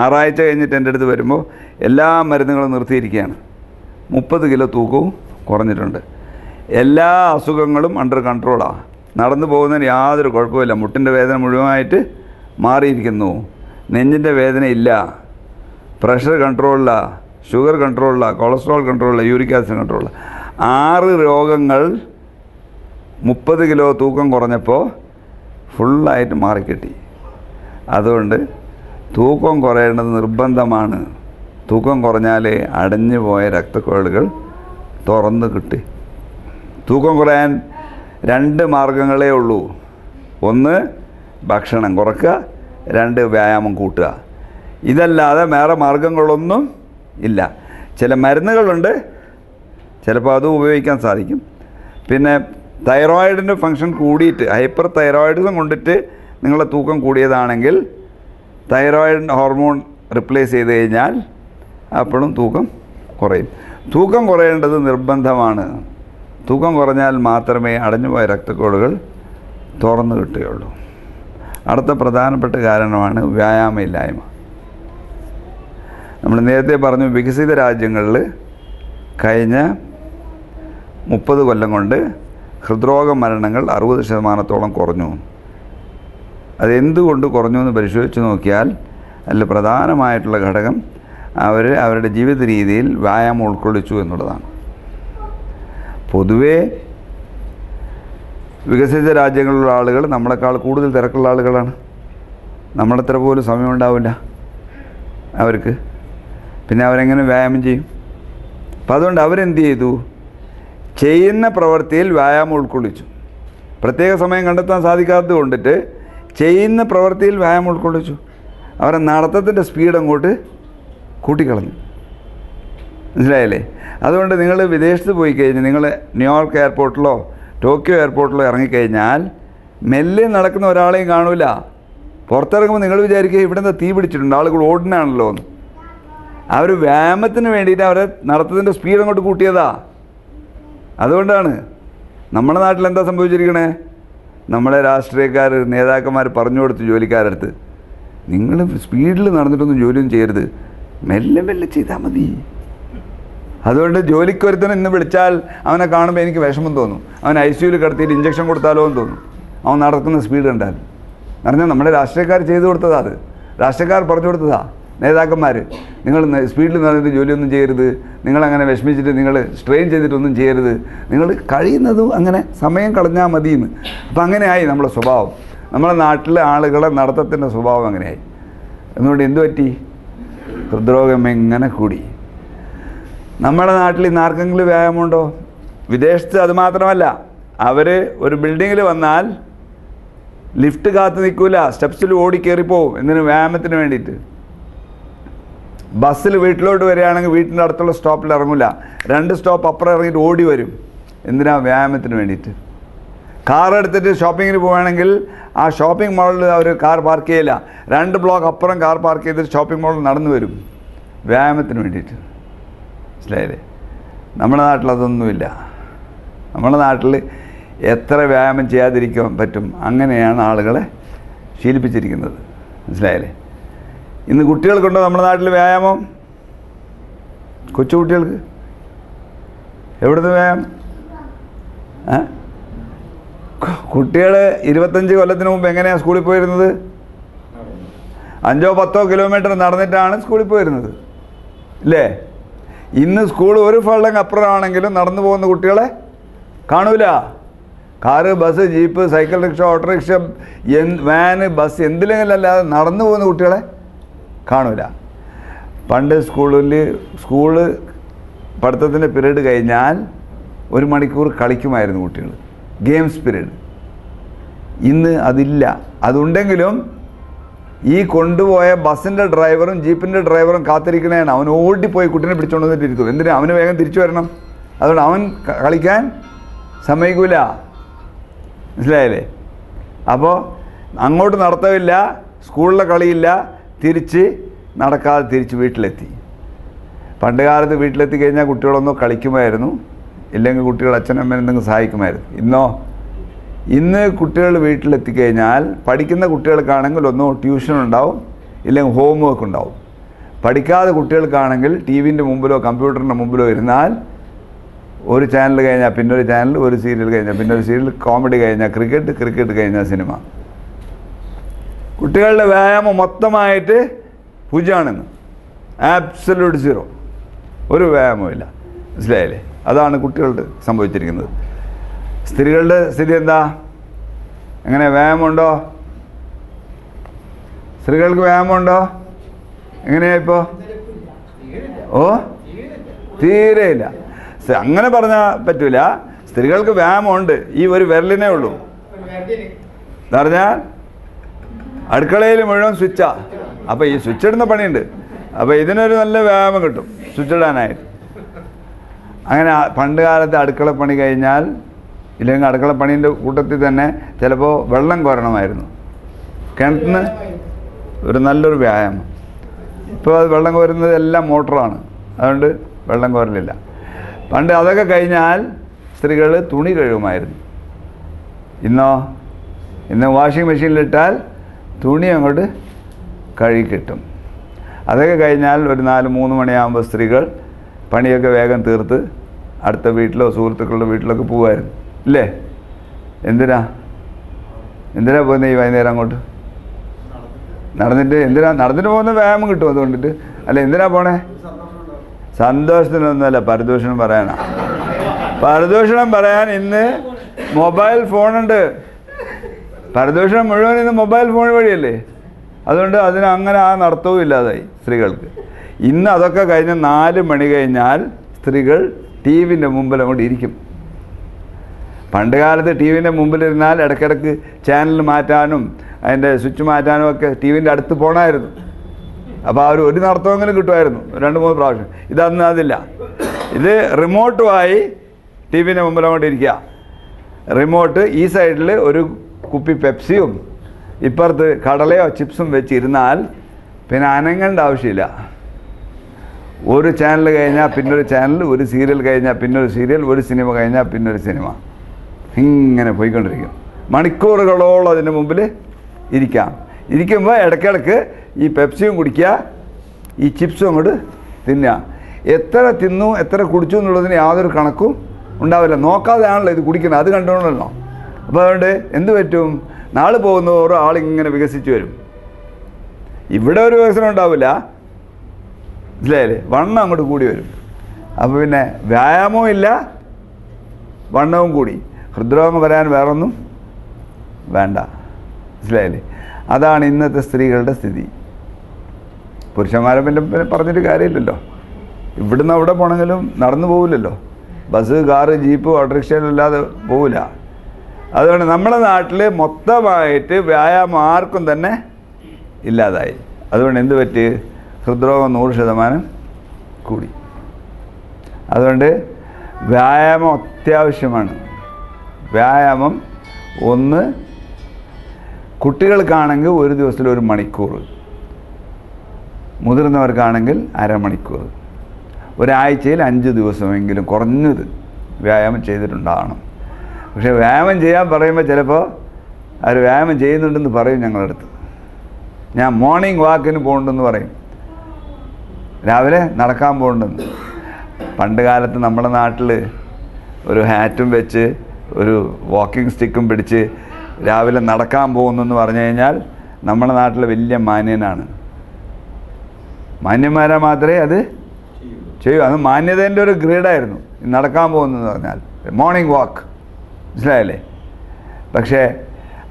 6 ആഴ്ച കഴിഞ്ഞിട്ട് എൻ്റെ അടുത്ത് വരുമ്പോൾ എല്ലാ മരുന്നുകളും നിർത്തിയിരിക്കുകയാണ്. 30 കിലോ തൂക്കവും കുറഞ്ഞിട്ടുണ്ട്. എല്ലാ അസുഖങ്ങളും അണ്ടർ കൺട്രോളാണ്. നടന്നു പോകുന്നതിന് യാതൊരു കുഴപ്പമില്ല. മുട്ടിൻ്റെ വേദന മുഴുവനായിട്ട് മാറിയിരിക്കുന്നു, നെഞ്ചിൻ്റെ വേദന ഇല്ല, പ്രഷർ കൺട്രോളില്ല, ഷുഗർ കൺട്രോളില്ല, കൊളസ്ട്രോൾ കൺട്രോളില്ല, യൂറിക് ആസിഡ് കൺട്രോളില്ല. 6 രോഗങ്ങൾ 30 കിലോ തൂക്കം കുറഞ്ഞപ്പോൾ ഫുള്ളായിട്ട് മാറിക്കിട്ടി. അതുകൊണ്ട് തൂക്കം കുറയേണ്ടത് നിർബന്ധമാണ്. തൂക്കം കുറഞ്ഞാലേ അടഞ്ഞു പോയ രക്തക്കുഴലുകൾ തുറന്ന് കിട്ടി. തൂക്കം കുറയാൻ 2 മാർഗങ്ങളേ ഉള്ളൂ. 1 ഭക്ഷണം കുറയ്ക്കുക, 2 വ്യായാമം കൂട്ടുക. ഇതല്ലാതെ വേറെ മാർഗങ്ങളൊന്നും ഇല്ല. ചില മരുന്നുകളുണ്ട്, ചിലപ്പോൾ അതും ഉപയോഗിക്കാൻ സാധിക്കും. പിന്നെ തൈറോയിഡിൻ്റെ ഫങ്ഷൻ കൂടിയിട്ട് ഹൈപ്പർ തൈറോയിഡിസം കൊണ്ടിട്ട് നിങ്ങളുടെ തൂക്കം കൂടിയതാണെങ്കിൽ തൈറോയിഡ് ഹോർമോൺ റിപ്ലേസ് ചെയ്ത് കഴിഞ്ഞാൽ അപ്പോഴും തൂക്കം കുറയും. തൂക്കം കുറയേണ്ടത് നിർബന്ധമാണ്. തൂക്കം കുറഞ്ഞാൽ മാത്രമേ അടഞ്ഞുപോയ രക്തക്കുഴലുകൾ തുറന്നു കിട്ടുകയുള്ളൂ. അടുത്ത പ്രധാനപ്പെട്ട കാരണമാണ് വ്യായാമമില്ലായ്മ. നമ്മൾ നേരത്തെ പറഞ്ഞു, വികസിത രാജ്യങ്ങളിൽ കഴിഞ്ഞ 30 കൊല്ലം കൊണ്ട് ഹൃദ്രോഗ മരണങ്ങൾ 60% കുറഞ്ഞു. അതെന്തുകൊണ്ട് കുറഞ്ഞു എന്ന് പരിശോധിച്ച് നോക്കിയാൽ അതിൽ പ്രധാനമായിട്ടുള്ള ഘടകം അവരുടെ ജീവിത രീതിയിൽ വ്യായാമം ഉൾക്കൊള്ളിച്ചു എന്നുള്ളതാണ്. പൊതുവേ വികസിത രാജ്യങ്ങളിലുള്ള ആളുകൾ നമ്മളെക്കാൾ കൂടുതൽ തിരക്കുള്ള ആളുകളാണ്. നമ്മളത്ര പോലും സമയമുണ്ടാവില്ല അവർക്ക്. പിന്നെ അവരെങ്ങനെ വ്യായാമം ചെയ്യും? അപ്പം അതുകൊണ്ട് അവരെന്ത് ചെയ്തു? ചെയ്യുന്ന പ്രവൃത്തിയിൽ വ്യായാമം ഉൾക്കൊള്ളിച്ചു. പ്രത്യേക സമയം കണ്ടെത്താൻ സാധിക്കാത്തത് കൊണ്ടിട്ട് ചെയ്യുന്ന പ്രവൃത്തിയിൽ വ്യായാമം ഉൾക്കൊള്ളിച്ചു. അവരെ നടത്തത്തിൻ്റെ സ്പീഡ് അങ്ങോട്ട് കൂട്ടിക്കളഞ്ഞു. മനസ്സിലായില്ലേ? അതുകൊണ്ട് നിങ്ങൾ വിദേശത്ത് പോയി കഴിഞ്ഞാൽ, നിങ്ങൾ ന്യൂയോർക്ക് എയർപോർട്ടിലോ ടോക്കിയോ എയർപോർട്ടിലോ ഇറങ്ങിക്കഴിഞ്ഞാൽ മെല്ലെ നടക്കുന്ന ഒരാളെയും കാണൂല. പുറത്തിറങ്ങുമ്പോൾ നിങ്ങൾ വിചാരിക്കുക ഇവിടെ നിന്ന് തീ പിടിച്ചിട്ടുണ്ട്, ആളുകൾ ഓടുന്നതാണല്ലോ എന്ന്. അവർ വ്യായാമത്തിന് വേണ്ടിയിട്ട് അവരെ നടത്തത്തിൻ്റെ സ്പീഡ് അങ്ങോട്ട് കൂട്ടിയതാ. അതുകൊണ്ടാണ് നമ്മുടെ നാട്ടിൽ എന്താ സംഭവിച്ചിരിക്കണേ? നമ്മളെ രാഷ്ട്രീയക്കാർ, നേതാക്കന്മാർ പറഞ്ഞു കൊടുത്തു ജോലിക്കാരടുത്ത്, നിങ്ങൾ സ്പീഡിൽ നടന്നിട്ടൊന്നും ജോലിയൊന്നും ചെയ്യരുത്, മെല്ലെ മെല്ലെ ചെയ്താൽ മതി. അതുകൊണ്ട് ജോലിക്കൊരുത്തനും ഇന്ന് വിളിച്ചാൽ അവനെ കാണുമ്പോൾ എനിക്ക് വിഷമം തോന്നും. അവൻ ICUവിൽ കിടത്തിയിട്ട് ഇഞ്ചക്ഷൻ കൊടുത്താലോ എന്ന് തോന്നും, അവൻ നടക്കുന്ന സ്പീഡ് കണ്ടാൽ. പറഞ്ഞാൽ നമ്മുടെ രാഷ്ട്രീയക്കാർ ചെയ്തു കൊടുത്തതാ. അത് രാഷ്ട്രീയക്കാർ പറഞ്ഞു കൊടുത്തതാ. നേതാക്കന്മാർ, നിങ്ങൾ സ്പീഡിൽ നടന്നിട്ട് ജോലിയൊന്നും ചെയ്യരുത്, നിങ്ങളങ്ങനെ വിഷമിച്ചിട്ട് നിങ്ങൾ സ്ട്രെയിൻ ചെയ്തിട്ടൊന്നും ചെയ്യരുത്, നിങ്ങൾ കഴിയുന്നതും അങ്ങനെ സമയം കളഞ്ഞാൽ മതിയെന്ന്. അപ്പം അങ്ങനെയായി നമ്മുടെ സ്വഭാവം. നമ്മുടെ നാട്ടിലെ ആളുകളെ നടത്തത്തിൻ്റെ സ്വഭാവം അങ്ങനെയായി. അതുകൊണ്ട് എന്തു പറ്റി? ഹൃദ്രോഗം എങ്ങനെ കൂടി. നമ്മുടെ നാട്ടിൽ ഇന്ന് ആർക്കെങ്കിലും വ്യായാമമുണ്ടോ? വിദേശത്ത് അത് മാത്രമല്ല, അവർ ഒരു ബിൽഡിങ്ങിൽ വന്നാൽ ലിഫ്റ്റ് കാത്ത് നിൽക്കില്ല, സ്റ്റെപ്സിൽ ഓടി കയറിപ്പോവും. എന്തിനു? വ്യായാമത്തിന് വേണ്ടിയിട്ട്. ബസ്സിൽ വീട്ടിലോട്ട് വരികയാണെങ്കിൽ വീട്ടിൻ്റെ അടുത്തുള്ള സ്റ്റോപ്പിൽ ഇറങ്ങില്ല, 2 സ്റ്റോപ്പ് അപ്പുറം ഇറങ്ങിയിട്ട് ഓടി വരും. എന്തിനാ? വ്യായാമത്തിന് വേണ്ടിയിട്ട്. കാർ എടുത്തിട്ട് ഷോപ്പിങ്ങിന് പോവുകയാണെങ്കിൽ ആ ഷോപ്പിംഗ് മാളിൽ അവർ കാർ പാർക്ക് ചെയ്യില്ല, 2 ബ്ലോക്ക് അപ്പുറം കാർ പാർക്ക് ചെയ്തിട്ട് ഷോപ്പിംഗ് മാളിൽ നടന്നു വരും, വ്യായാമത്തിന് വേണ്ടിയിട്ട്. മനസ്സിലായില്ലേ? നമ്മുടെ നാട്ടിൽ അതൊന്നുമില്ല. നമ്മുടെ നാട്ടിൽ എത്ര വ്യായാമം ചെയ്യാതിരിക്കാൻ പറ്റും, അങ്ങനെയാണ് ആളുകളെ ശീലിപ്പിച്ചിരിക്കുന്നത്. മനസ്സിലായില്ലേ? ഇന്ന് കുട്ടികൾക്കുണ്ടോ നമ്മുടെ നാട്ടിൽ വ്യായാമം? കൊച്ചു കുട്ടികൾക്ക് എവിടുന്ന് വ്യായാമം? കുട്ടികൾ 25 കൊല്ലത്തിന് മുമ്പ് എങ്ങനെയാണ് സ്കൂളിൽ പോയിരുന്നത്? 5-10 കിലോമീറ്റർ നടന്നിട്ടാണ് സ്കൂളിൽ പോയിരുന്നത്, ഇല്ലേ? ഇന്ന് സ്കൂൾ ഒരു ഫള്ളങ്ങ് അപ്പുറമാണെങ്കിലും നടന്നു പോകുന്ന കുട്ടികളെ കാണൂല. Car, bus, jeep, cycle rickshaw, auto rickshaw, van, bus എന്തിലെങ്കിലും അല്ലാതെ നടന്നു പോകുന്ന കുട്ടികളെ കാണൂല. പണ്ട് സ്കൂള് പഠിത്തത്തിൻ്റെ പീരീഡ് കഴിഞ്ഞാൽ 1 മണിക്കൂർ കളിക്കുമായിരുന്നു കുട്ടികൾ, ഗെയിംസ് പീരീഡ്. ഇന്ന് അതില്ല. അതുണ്ടെങ്കിലും ഈ കൊണ്ടുപോയ ബസ്സിൻ്റെ ഡ്രൈവറും ജീപ്പിൻ്റെ ഡ്രൈവറും കാത്തിരിക്കണേണ്. അവൻ ഓടിപ്പോയി കുട്ടീനെ പിടിച്ചുകൊണ്ട് വന്നിട്ട് ഇരുത്തും. എന്തിനാ? അവന് വേഗം തിരിച്ചു വരണം. അതുകൊണ്ട് അവൻ കളിക്കാൻ സമ്മതിക്കില്ല. മനസ്സിലായില്ലേ? അപ്പോൾ അങ്ങോട്ട് നടത്തമില്ല, സ്കൂളിലെ കളിയില്ല, തിരിച്ച് വീട്ടിലെത്തി. പണ്ട് കാലത്ത് വീട്ടിലെത്തി കഴിഞ്ഞാൽ കുട്ടികളൊന്നോ കളിക്കുമായിരുന്നു, ഇല്ലെങ്കിൽ കുട്ടികൾ അച്ഛനമ്മ എന്തെങ്കിലും സഹായിക്കുമായിരുന്നു. ഇന്ന് കുട്ടികൾ വീട്ടിലെത്തിക്കഴിഞ്ഞാൽ പഠിക്കുന്ന കുട്ടികൾക്കാണെങ്കിൽ ഒന്നോ ട്യൂഷൻ ഉണ്ടാവും, ഇല്ലെങ്കിൽ ഹോം വർക്ക് ഉണ്ടാവും. പഠിക്കാതെ കുട്ടികൾക്കാണെങ്കിൽ TV-ൻ്റെ മുമ്പിലോ കമ്പ്യൂട്ടറിൻ്റെ മുമ്പിലോ ഇരുന്നാൽ ഒരു ചാനൽ കഴിഞ്ഞാൽ പിന്നെ ഒരു ചാനൽ, ഒരു സീരിയൽ കഴിഞ്ഞാൽ പിന്നെ ഒരു സീരിയൽ, കോമഡി കഴിഞ്ഞാൽ ക്രിക്കറ്റ് കഴിഞ്ഞാൽ സിനിമ. കുട്ടികളുടെ വ്യായാമം മൊത്തമായിട്ട് പൂജ്യമാണെന്ന്. ആബ്സല്യൂട്ട് 0. ഒരു വ്യായാമമില്ല. മനസ്സിലായില്ലേ? അതാണ് കുട്ടികളുടെ സംഭവിച്ചിരിക്കുന്നത്. സ്ത്രീകളുടെ സ്ഥിതി എന്താ? എങ്ങനെ? വ്യായാമമുണ്ടോ? സ്ത്രീകൾക്ക് വ്യായാമമുണ്ടോ? എങ്ങനെയാ ഇപ്പോൾ? തീരെയില്ല. അങ്ങനെ പറഞ്ഞാൽ പറ്റൂല. സ്ത്രീകൾക്ക് വ്യായാമമുണ്ട്, ഈ ഒരു വിരലിനേ ഉള്ളൂ. എന്താ പറഞ്ഞാൽ അടുക്കളയിൽ മുഴുവൻ സ്വിച്ചാ. അപ്പോൾ ഈ സ്വിച്ച് ഇടുന്ന പണിയുണ്ട്. അപ്പോൾ ഇതിനൊരു നല്ല വ്യായാമം കിട്ടും സ്വിച്ച് ഇടാനായിട്ട്. അങ്ങനെ പണ്ട് കാലത്ത് അടുക്കള പണി കഴിഞ്ഞാൽ, ഇല്ലെങ്കിൽ അടുക്കള പണീൻ്റെ കൂട്ടത്തിൽ തന്നെ ചിലപ്പോൾ വെള്ളം കോരണമായിരുന്നു കിണറ്റിന്. ഒരു നല്ലൊരു വ്യായാമം. ഇപ്പോൾ അത് വെള്ളം കോരുന്നത് എല്ലാം മോട്ടറാണ്, അതുകൊണ്ട് വെള്ളം കോരലില്ല. പണ്ട് അതൊക്കെ കഴിഞ്ഞാൽ സ്ത്രീകൾ തുണി കഴുകുമായിരുന്നു. ഇന്ന് വാഷിംഗ് മെഷീനിലിട്ടാൽ തുണി അങ്ങോട്ട് കഴുകി കിട്ടും. അതൊക്കെ കഴിഞ്ഞാൽ ഒരു 4-3 മണിയാകുമ്പോൾ സ്ത്രീകൾ പണിയൊക്കെ വേഗം തീർത്ത് അടുത്ത വീട്ടിലോ സുഹൃത്തുക്കളുടെ വീട്ടിലൊക്കെ പോകുമായിരുന്നു ഇല്ലേ? എന്തിനാ പോകുന്നത് ഈ വൈകുന്നേരം അങ്ങോട്ട്? നടന്നിട്ട് നടന്നിട്ട് പോകുന്ന വ്യായാമം കിട്ടും അതുകൊണ്ടിട്ട് അല്ല? എന്തിനാ പോണേ? സന്തോഷത്തിനൊന്നുമല്ല, പരദൂഷണം പറയാനാ. പരദൂഷണം പറയാൻ ഇന്ന് മൊബൈൽ ഫോണുണ്ട്. പരദൂഷണം മുഴുവൻ ഇന്ന് മൊബൈൽ ഫോൺ വഴിയല്ലേ. അതുകൊണ്ട് അതിന് അങ്ങനെ ആ നടത്തവും ഇല്ലാതായി സ്ത്രീകൾക്ക്. ഇന്ന് അതൊക്കെ കഴിഞ്ഞ് 4 മണി കഴിഞ്ഞാൽ സ്ത്രീകൾ ടി വിൻ്റെ മുമ്പിൽ അങ്ങോട്ട് ഇരിക്കും. പണ്ട് കാലത്ത് ടി വിൻ്റെ മുമ്പിലിരുന്നാൽ ഇടയ്ക്കിടയ്ക്ക് ചാനൽ മാറ്റാനും അതിൻ്റെ സ്വിച്ച് മാറ്റാനും ഒക്കെ ടി വിൻ്റെ അടുത്ത് പോകണമായിരുന്നു. അപ്പോൾ ആ ഒരു നടത്തമെങ്കിലും കിട്ടുമായിരുന്നു 2-3 പ്രാവശ്യം. ഇതൊന്നും അതില്ല. ഇത് റിമോട്ടുമായി ടി വിൻ്റെ മുമ്പിൽ അങ്ങോട്ട് ഇരിക്കുക. റിമോട്ട് ഈ സൈഡിൽ ഒരു കുപ്പി പെപ്സിയും ഇപ്പുറത്ത് കടലയോ ചിപ്സും വെച്ചിരുന്നാൽ പിന്നെ അനങ്ങേണ്ട ആവശ്യമില്ല. ഒരു ചാനൽ കഴിഞ്ഞാൽ പിന്നൊരു ചാനൽ, ഒരു സീരിയൽ കഴിഞ്ഞാൽ പിന്നൊരു സീരിയൽ, ഒരു സിനിമ കഴിഞ്ഞാൽ പിന്നൊരു സിനിമ, ഇങ്ങനെ പോയിക്കൊണ്ടിരിക്കും. മണിക്കൂറുകളോളം അതിൻ്റെ മുമ്പിൽ ഇരിക്കുമ്പോൾ ഇടയ്ക്കിടയ്ക്ക് ഈ പെപ്സിയും കുടിക്കുക, ഈ ചിപ്സും അങ്ങോട്ട് തിന്നുക. എത്ര തിന്നു എത്ര കുടിച്ചു എന്നുള്ളതിന് യാതൊരു കണക്കും ഉണ്ടാവില്ല. നോക്കാതെയാണല്ലോ ഇത് കുടിക്കുന്നത്, അത് കണ്ടോണല്ലോ. അപ്പോൾ അതുകൊണ്ട് എന്ത് പറ്റും? നാളെ പോകുന്നതോറും ആളിങ്ങനെ വികസിച്ച് വരും. ഇവിടെ ഒരു വികസനം ഉണ്ടാവില്ല, മനസ്സിലായില്ലേ? വണ്ണം അങ്ങോട്ട് കൂടി വരും. അപ്പോൾ പിന്നെ വ്യായാമവും ഇല്ല, വണ്ണവും കൂടി. ഹൃദ്രോഗം വരാൻ വേറൊന്നും വേണ്ട, മനസ്സിലായില്ലേ? അതാണ് ഇന്നത്തെ സ്ത്രീകളുടെ സ്ഥിതി. പുരുഷന്മാരെ പിന്നെ പറഞ്ഞിട്ട് കാര്യമില്ലല്ലോ. ഇവിടുന്ന് അവിടെ പോകണമെങ്കിലും നടന്നു പോകില്ലല്ലോ. ബസ്, കാറ്, ജീപ്പ്, ഓട്ടോറിക്ഷയിലല്ലാതെ പോവില്ല. അതുകൊണ്ട് നമ്മുടെ നാട്ടിൽ മൊത്തമായിട്ട് വ്യായാമം ആർക്കും തന്നെ ഇല്ലാതായി. അതുകൊണ്ട് എന്ത് പറ്റി? ഹൃദ്രോഗം 100% കൂടി. അതുകൊണ്ട് വ്യായാമം അത്യാവശ്യമാണ്. വ്യായാമം ഒന്ന് കുട്ടികൾക്കാണെങ്കിൽ ഒരു ദിവസത്തിൽ 1 മണിക്കൂർ, മുതിർന്നവർക്കാണെങ്കിൽ അരമണിക്കൂർ, ഒരാഴ്ചയിൽ 5 ദിവസമെങ്കിലും കുറഞ്ഞത് വ്യായാമം ചെയ്തിട്ടുണ്ടാകണം. പക്ഷേ വ്യായാമം ചെയ്യാൻ പറയുമ്പോൾ ചിലപ്പോൾ അവർ വ്യായാമം ചെയ്യുന്നുണ്ടെന്ന് പറയും ഞങ്ങളടുത്ത്. ഞാൻ മോർണിംഗ് വാക്കിന് പോകുന്നുണ്ടെന്ന് പറയും, രാവിലെ നടക്കാൻ പോകുന്നുണ്ടെന്ന്. പണ്ട് കാലത്ത് നമ്മുടെ നാട്ടിൽ ഒരു ഹാറ്റും വെച്ച് ഒരു വാക്കിംഗ് സ്റ്റിക്കും പിടിച്ച് രാവിലെ നടക്കാൻ പോകുന്നെന്ന് പറഞ്ഞു കഴിഞ്ഞാൽ നമ്മുടെ നാട്ടിൽ വലിയ മാന്യനാണ്. മാന്യന്മാരെ മാത്രമേ അത് ചെയ്യൂ. അത് മാന്യതേൻ്റെ ഒരു ഗ്രേഡായിരുന്നു നടക്കാൻ പോകുന്നതെന്ന് പറഞ്ഞാൽ. മോർണിംഗ് വാക്ക്, മനസ്സിലായല്ലേ? പക്ഷേ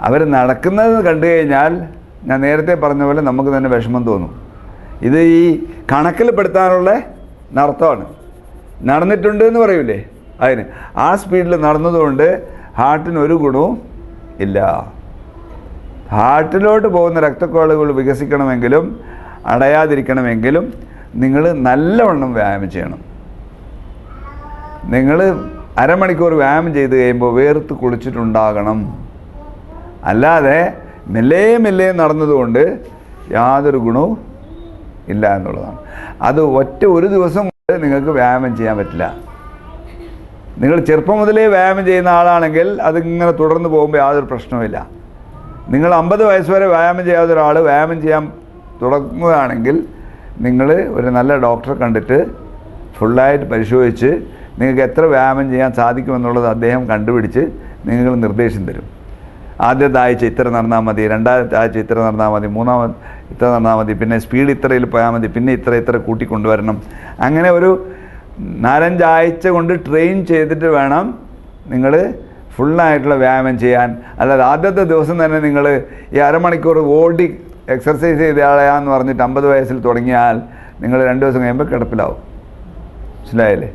അവർ നടക്കുന്നത് കണ്ടു കഴിഞ്ഞാൽ ഞാൻ നേരത്തെ പറഞ്ഞ പോലെ നമുക്ക് തന്നെ വിഷമം തോന്നും. ഇത് ഈ കണക്കിൽ പെടുത്താനുള്ള നടത്തമാണ്. നടന്നിട്ടുണ്ട് എന്ന് പറയൂലേ, അതിന് ആ സ്പീഡിൽ നടന്നതുകൊണ്ട് ഹാർട്ടിന് ഒരു ഗുണവും ഇല്ല. ഹാർട്ടിലോട്ട് പോകുന്ന രക്തക്കുഴലുകൾ വികസിക്കണമെങ്കിലും അടയാതിരിക്കണമെങ്കിലും നിങ്ങൾ നല്ലവണ്ണം വ്യായാമം ചെയ്യണം. നിങ്ങൾ അരമണിക്കൂർ വ്യായാമം ചെയ്ത് കഴിയുമ്പോൾ വേർത്ത് കുളിച്ചിട്ടുണ്ടാകണം. അല്ലാതെ മെല്ലെ നടന്നതുകൊണ്ട് യാതൊരു ഗുണവും ഇല്ല എന്നുള്ളതാണ്. അത് ഒരു ദിവസം കൊണ്ട് നിങ്ങൾക്ക് വ്യായാമം ചെയ്യാൻ പറ്റില്ല. നിങ്ങൾ ചെറുപ്പം മുതലേ വ്യായാമം ചെയ്യുന്ന ആളാണെങ്കിൽ അതിങ്ങനെ തുടർന്ന് പോകുമ്പോൾ യാതൊരു പ്രശ്നവുമില്ല. നിങ്ങൾ 50 വയസ്സ് വരെ വ്യായാമം ചെയ്യാത്ത ഒരാൾ വ്യായാമം ചെയ്യാൻ തുടങ്ങുകയാണെങ്കിൽ നിങ്ങൾ ഒരു നല്ല ഡോക്ടറെ കണ്ടിട്ട് ഫുള്ളായിട്ട് പരിശോധിച്ച് നിങ്ങൾക്ക് എത്ര വ്യായാമം ചെയ്യാൻ സാധിക്കുമെന്നുള്ളത് അദ്ദേഹം കണ്ടുപിടിച്ച് നിങ്ങൾക്ക് നിർദ്ദേശം തരും. ആദ്യത്തെ ആഴ്ച ഇത്ര നടന്നാൽ മതി, രണ്ടാമത്തെ ആഴ്ച ഇത്ര നടന്നാൽ മതി, മൂന്നാമത് ഇത്ര നടന്നാൽ മതി, പിന്നെ സ്പീഡ് ഇത്രയിൽ പോയാൽ മതി, പിന്നെ ഇത്ര കൂട്ടിക്കൊണ്ടുവരണം. അങ്ങനെ ഒരു 4-5 ആഴ്ച കൊണ്ട് ട്രെയിൻ ചെയ്തിട്ട് വേണം നിങ്ങൾ ഫുള്ളായിട്ടുള്ള വ്യായാമം ചെയ്യാൻ. അല്ലാതെ ആദ്യത്തെ ദിവസം തന്നെ നിങ്ങൾ ഈ അരമണിക്കൂർ ഓടി എക്സർസൈസ് ചെയ്ത ആളെയാന്ന് പറഞ്ഞിട്ട് 50 വയസ്സിൽ തുടങ്ങിയാൽ നിങ്ങൾ 2 ദിവസം കഴിയുമ്പോൾ കിടപ്പിലാവും. മനസ്സിലായില്ലേ?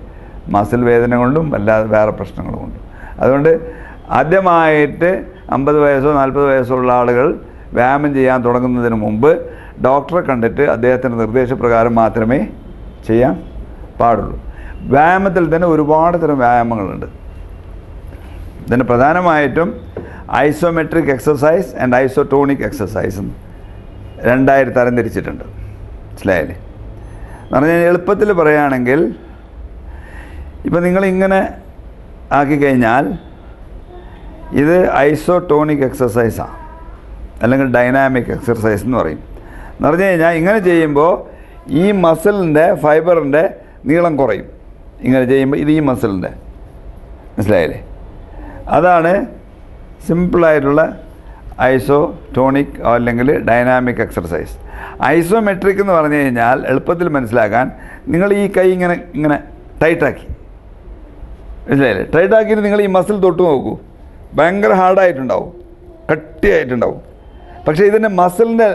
മസിൽ വേദന കൊണ്ടും അല്ലാതെ വേറെ പ്രശ്നങ്ങൾ കൊണ്ടും. അതുകൊണ്ട് ആദ്യമായിട്ട് 50 വയസ്സോ 40 വയസ്സോ ഉള്ള ആളുകൾ വ്യായാമം ചെയ്യാൻ തുടങ്ങുന്നതിന് മുമ്പ് ഡോക്ടറെ കണ്ടിട്ട് അദ്ദേഹത്തിൻ്റെ നിർദ്ദേശപ്രകാരം മാത്രമേ ചെയ്യാൻ പാടുള്ളൂ. വ്യായാമത്തിൽ തന്നെ ഒരുപാട് തരം വ്യായാമങ്ങളുണ്ട്. ഇതിന് പ്രധാനമായിട്ടും isometric exercise and isotonic exercise 2 തരംതിരിച്ചിട്ടുണ്ട്. മനസ്സിലായില്ലേ? എന്ന് പറഞ്ഞാൽ എളുപ്പത്തിൽ പറയുകയാണെങ്കിൽ ഇപ്പം നിങ്ങളിങ്ങനെ ആക്കിക്കഴിഞ്ഞാൽ ഇത് ഐസോട്ടോണിക് എക്സസൈസാണ്, അല്ലെങ്കിൽ ഡൈനാമിക് എക്സസൈസ് എന്ന് പറയും. എന്ന് പറഞ്ഞു കഴിഞ്ഞാൽ ഇങ്ങനെ ചെയ്യുമ്പോൾ ഈ മസിലിൻ്റെ ഫൈബറിൻ്റെ നീളം കുറയും. ഇങ്ങനെ ചെയ്യുമ്പോൾ ഇത് ഈ മസിലിൻ്റെ, മനസ്സിലായില്ലേ? അതാണ് സിമ്പിളായിട്ടുള്ള ഐസോടോണിക് അല്ലെങ്കിൽ ഡൈനാമിക് എക്സർസൈസ്. ഐസോമെട്രിക് എന്ന് പറഞ്ഞു കഴിഞ്ഞാൽ എളുപ്പത്തിൽ മനസ്സിലാക്കാൻ നിങ്ങൾ ഈ കൈ ഇങ്ങനെ ടൈറ്റാക്കി, മനസ്സിലായില്ലേ? ടൈറ്റാക്കിയിട്ട് നിങ്ങൾ ഈ മസിൽ തൊട്ട് നോക്കൂ, ഭയങ്കര ഹാർഡായിട്ടുണ്ടാവും, കട്ടിയായിട്ടുണ്ടാവും. പക്ഷേ ഇതിൻ്റെ മസിലിൻ്റെ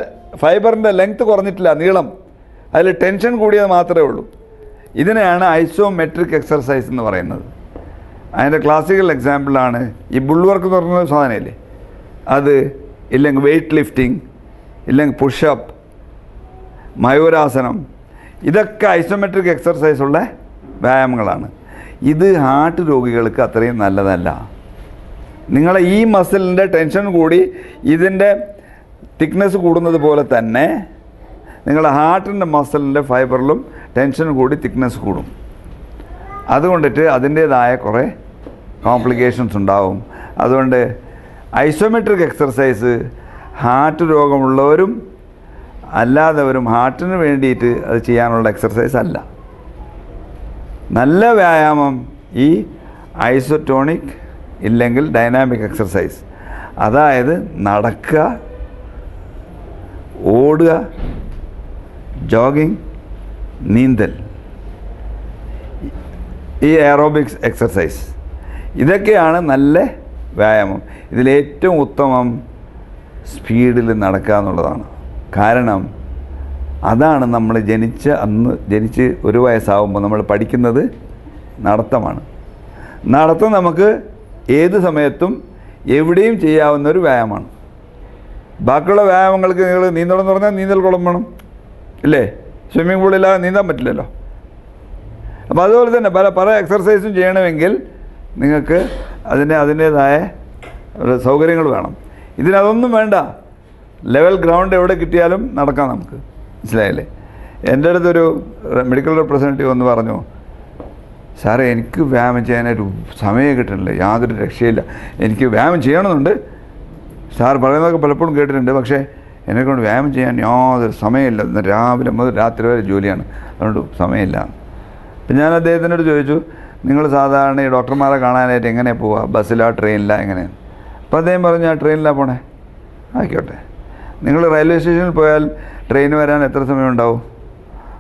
ഫൈബറിൻ്റെ ലെങ്ത്ത് കുറഞ്ഞിട്ടില്ല, നീളം, അതിൽ ടെൻഷൻ കൂടിയത് മാത്രമേ ഉള്ളൂ. ഇതിനെയാണ് ഐസോമെട്രിക് എക്സർസൈസ് എന്ന് പറയുന്നത്. അതിൻ്റെ ക്ലാസിക്കൽ എക്സാമ്പിളാണ് ഈ ബുൾവർക്ക് എന്ന് പറയുന്ന സാധനമില്ലേ അത്, ഇല്ലെങ്കിൽ വെയ്റ്റ് ലിഫ്റ്റിംഗ്, ഇല്ലെങ്കിൽ പുഷപ്പ്, മയൂരാസനം. ഇതൊക്കെ ഐസോമെട്രിക് എക്സർസൈസുള്ള വ്യായാമങ്ങളാണ്. ഇത് ഹാർട്ട് രോഗികൾക്ക് അത്രയും നല്ലതല്ല. നിങ്ങളെ ഈ മസിലിൻ്റെ ടെൻഷൻ കൂടി ഇതിൻ്റെ തിക്നെസ് കൂടുന്നത് പോലെ തന്നെ നിങ്ങളുടെ ഹാർട്ടിൻ്റെ മസിലിൻ്റെ ഫൈബറിലും ടെൻഷൻ കൂടി തിക്നെസ് കൂടും. അതുകൊണ്ടിട്ട് അതിൻ്റേതായ കുറേ കോംപ്ലിക്കേഷൻസ് ഉണ്ടാവും. അതുകൊണ്ട് ഐസോമെട്രിക് എക്സർസൈസ് ഹാർട്ട് രോഗമുള്ളവരും അല്ലാത്തവരും ഹാർട്ടിന് വേണ്ടിയിട്ട് അത് ചെയ്യാനുള്ള എക്സർസൈസ് അല്ല. നല്ല വ്യായാമം ഈ ഐസോടോണിക് ഇല്ലെങ്കിൽ ഡൈനാമിക് എക്സർസൈസ്, അതായത് നടക്കുക, ഓടുക, ജോഗിങ്, നീന്തൽ, ഈ എയറോബിക്സ് എക്സർസൈസ്, ഇതൊക്കെയാണ് നല്ല വ്യായാമം. ഇതിലേറ്റവും ഉത്തമം സ്പീഡിൽ നടക്കുക എന്നുള്ളതാണ്. കാരണം അതാണ് നമ്മൾ ജനിച്ച് 1 വയസ്സാകുമ്പോൾ നമ്മൾ പഠിക്കുന്നത് നടത്തമാണ്. നടത്തം നമുക്ക് ഏത് സമയത്തും എവിടെയും ചെയ്യാവുന്ന ഒരു വ്യായാമമാണ്. ബാക്കിയുള്ള വ്യായാമങ്ങൾക്ക് നിങ്ങൾ നീന്തണം എന്ന് പറഞ്ഞാൽ നീന്തൽ കുളം വേണം, ഇല്ലേ? സ്വിമ്മിംഗ് പൂളില്ലാതെ നീന്താൻ പറ്റില്ലല്ലോ. അപ്പോൾ അതുപോലെ തന്നെ പല എക്സർസൈസും ചെയ്യണമെങ്കിൽ നിങ്ങൾക്ക് അതിൻ്റേതായ ഒരു സൗകര്യങ്ങൾ വേണം. ഇതിനതൊന്നും വേണ്ട, ലെവൽ ഗ്രൗണ്ട് എവിടെ കിട്ടിയാലും നടക്കാം നമുക്ക്, മനസ്സിലായില്ലേ? എൻ്റെ അടുത്തൊരു മെഡിക്കൽ റെപ്രസെൻറ്റേറ്റീവ് ഒന്ന് പറഞ്ഞു, സാറേ എനിക്ക് വ്യായാമം ചെയ്യാനായിട്ട് സമയം കിട്ടണില്ല, യാതൊരു രക്ഷയില്ല, എനിക്ക് വ്യായാമം ചെയ്യണമെന്നുണ്ട്, സാർ പറയുന്നതൊക്കെ പലപ്പോഴും കേട്ടിട്ടുണ്ട്, പക്ഷേ എന്നെക്കൊണ്ട് വ്യായാമം ചെയ്യാൻ യാതൊരു സമയമില്ല, രാവിലെ മുതൽ രാത്രി വരെ ജോലിയാണ്, അതുകൊണ്ട് സമയമില്ല. അപ്പം ഞാൻ അദ്ദേഹത്തിനോട് ചോദിച്ചു, നിങ്ങൾ സാധാരണ ഈ ഡോക്ടർമാരെ കാണാനായിട്ട് എങ്ങനെയാണ് പോവുക, ബസ്സിലോ ട്രെയിനിലോ എങ്ങനെയാണ്? അപ്പോൾ അദ്ദേഹം പറഞ്ഞു, ഞാൻ ട്രെയിനിലാണ് പോണേ. ആയിക്കോട്ടെ, നിങ്ങൾ റെയിൽവേ സ്റ്റേഷനിൽ പോയാൽ ട്രെയിൻ വരാൻ എത്ര സമയം ഉണ്ടാവും?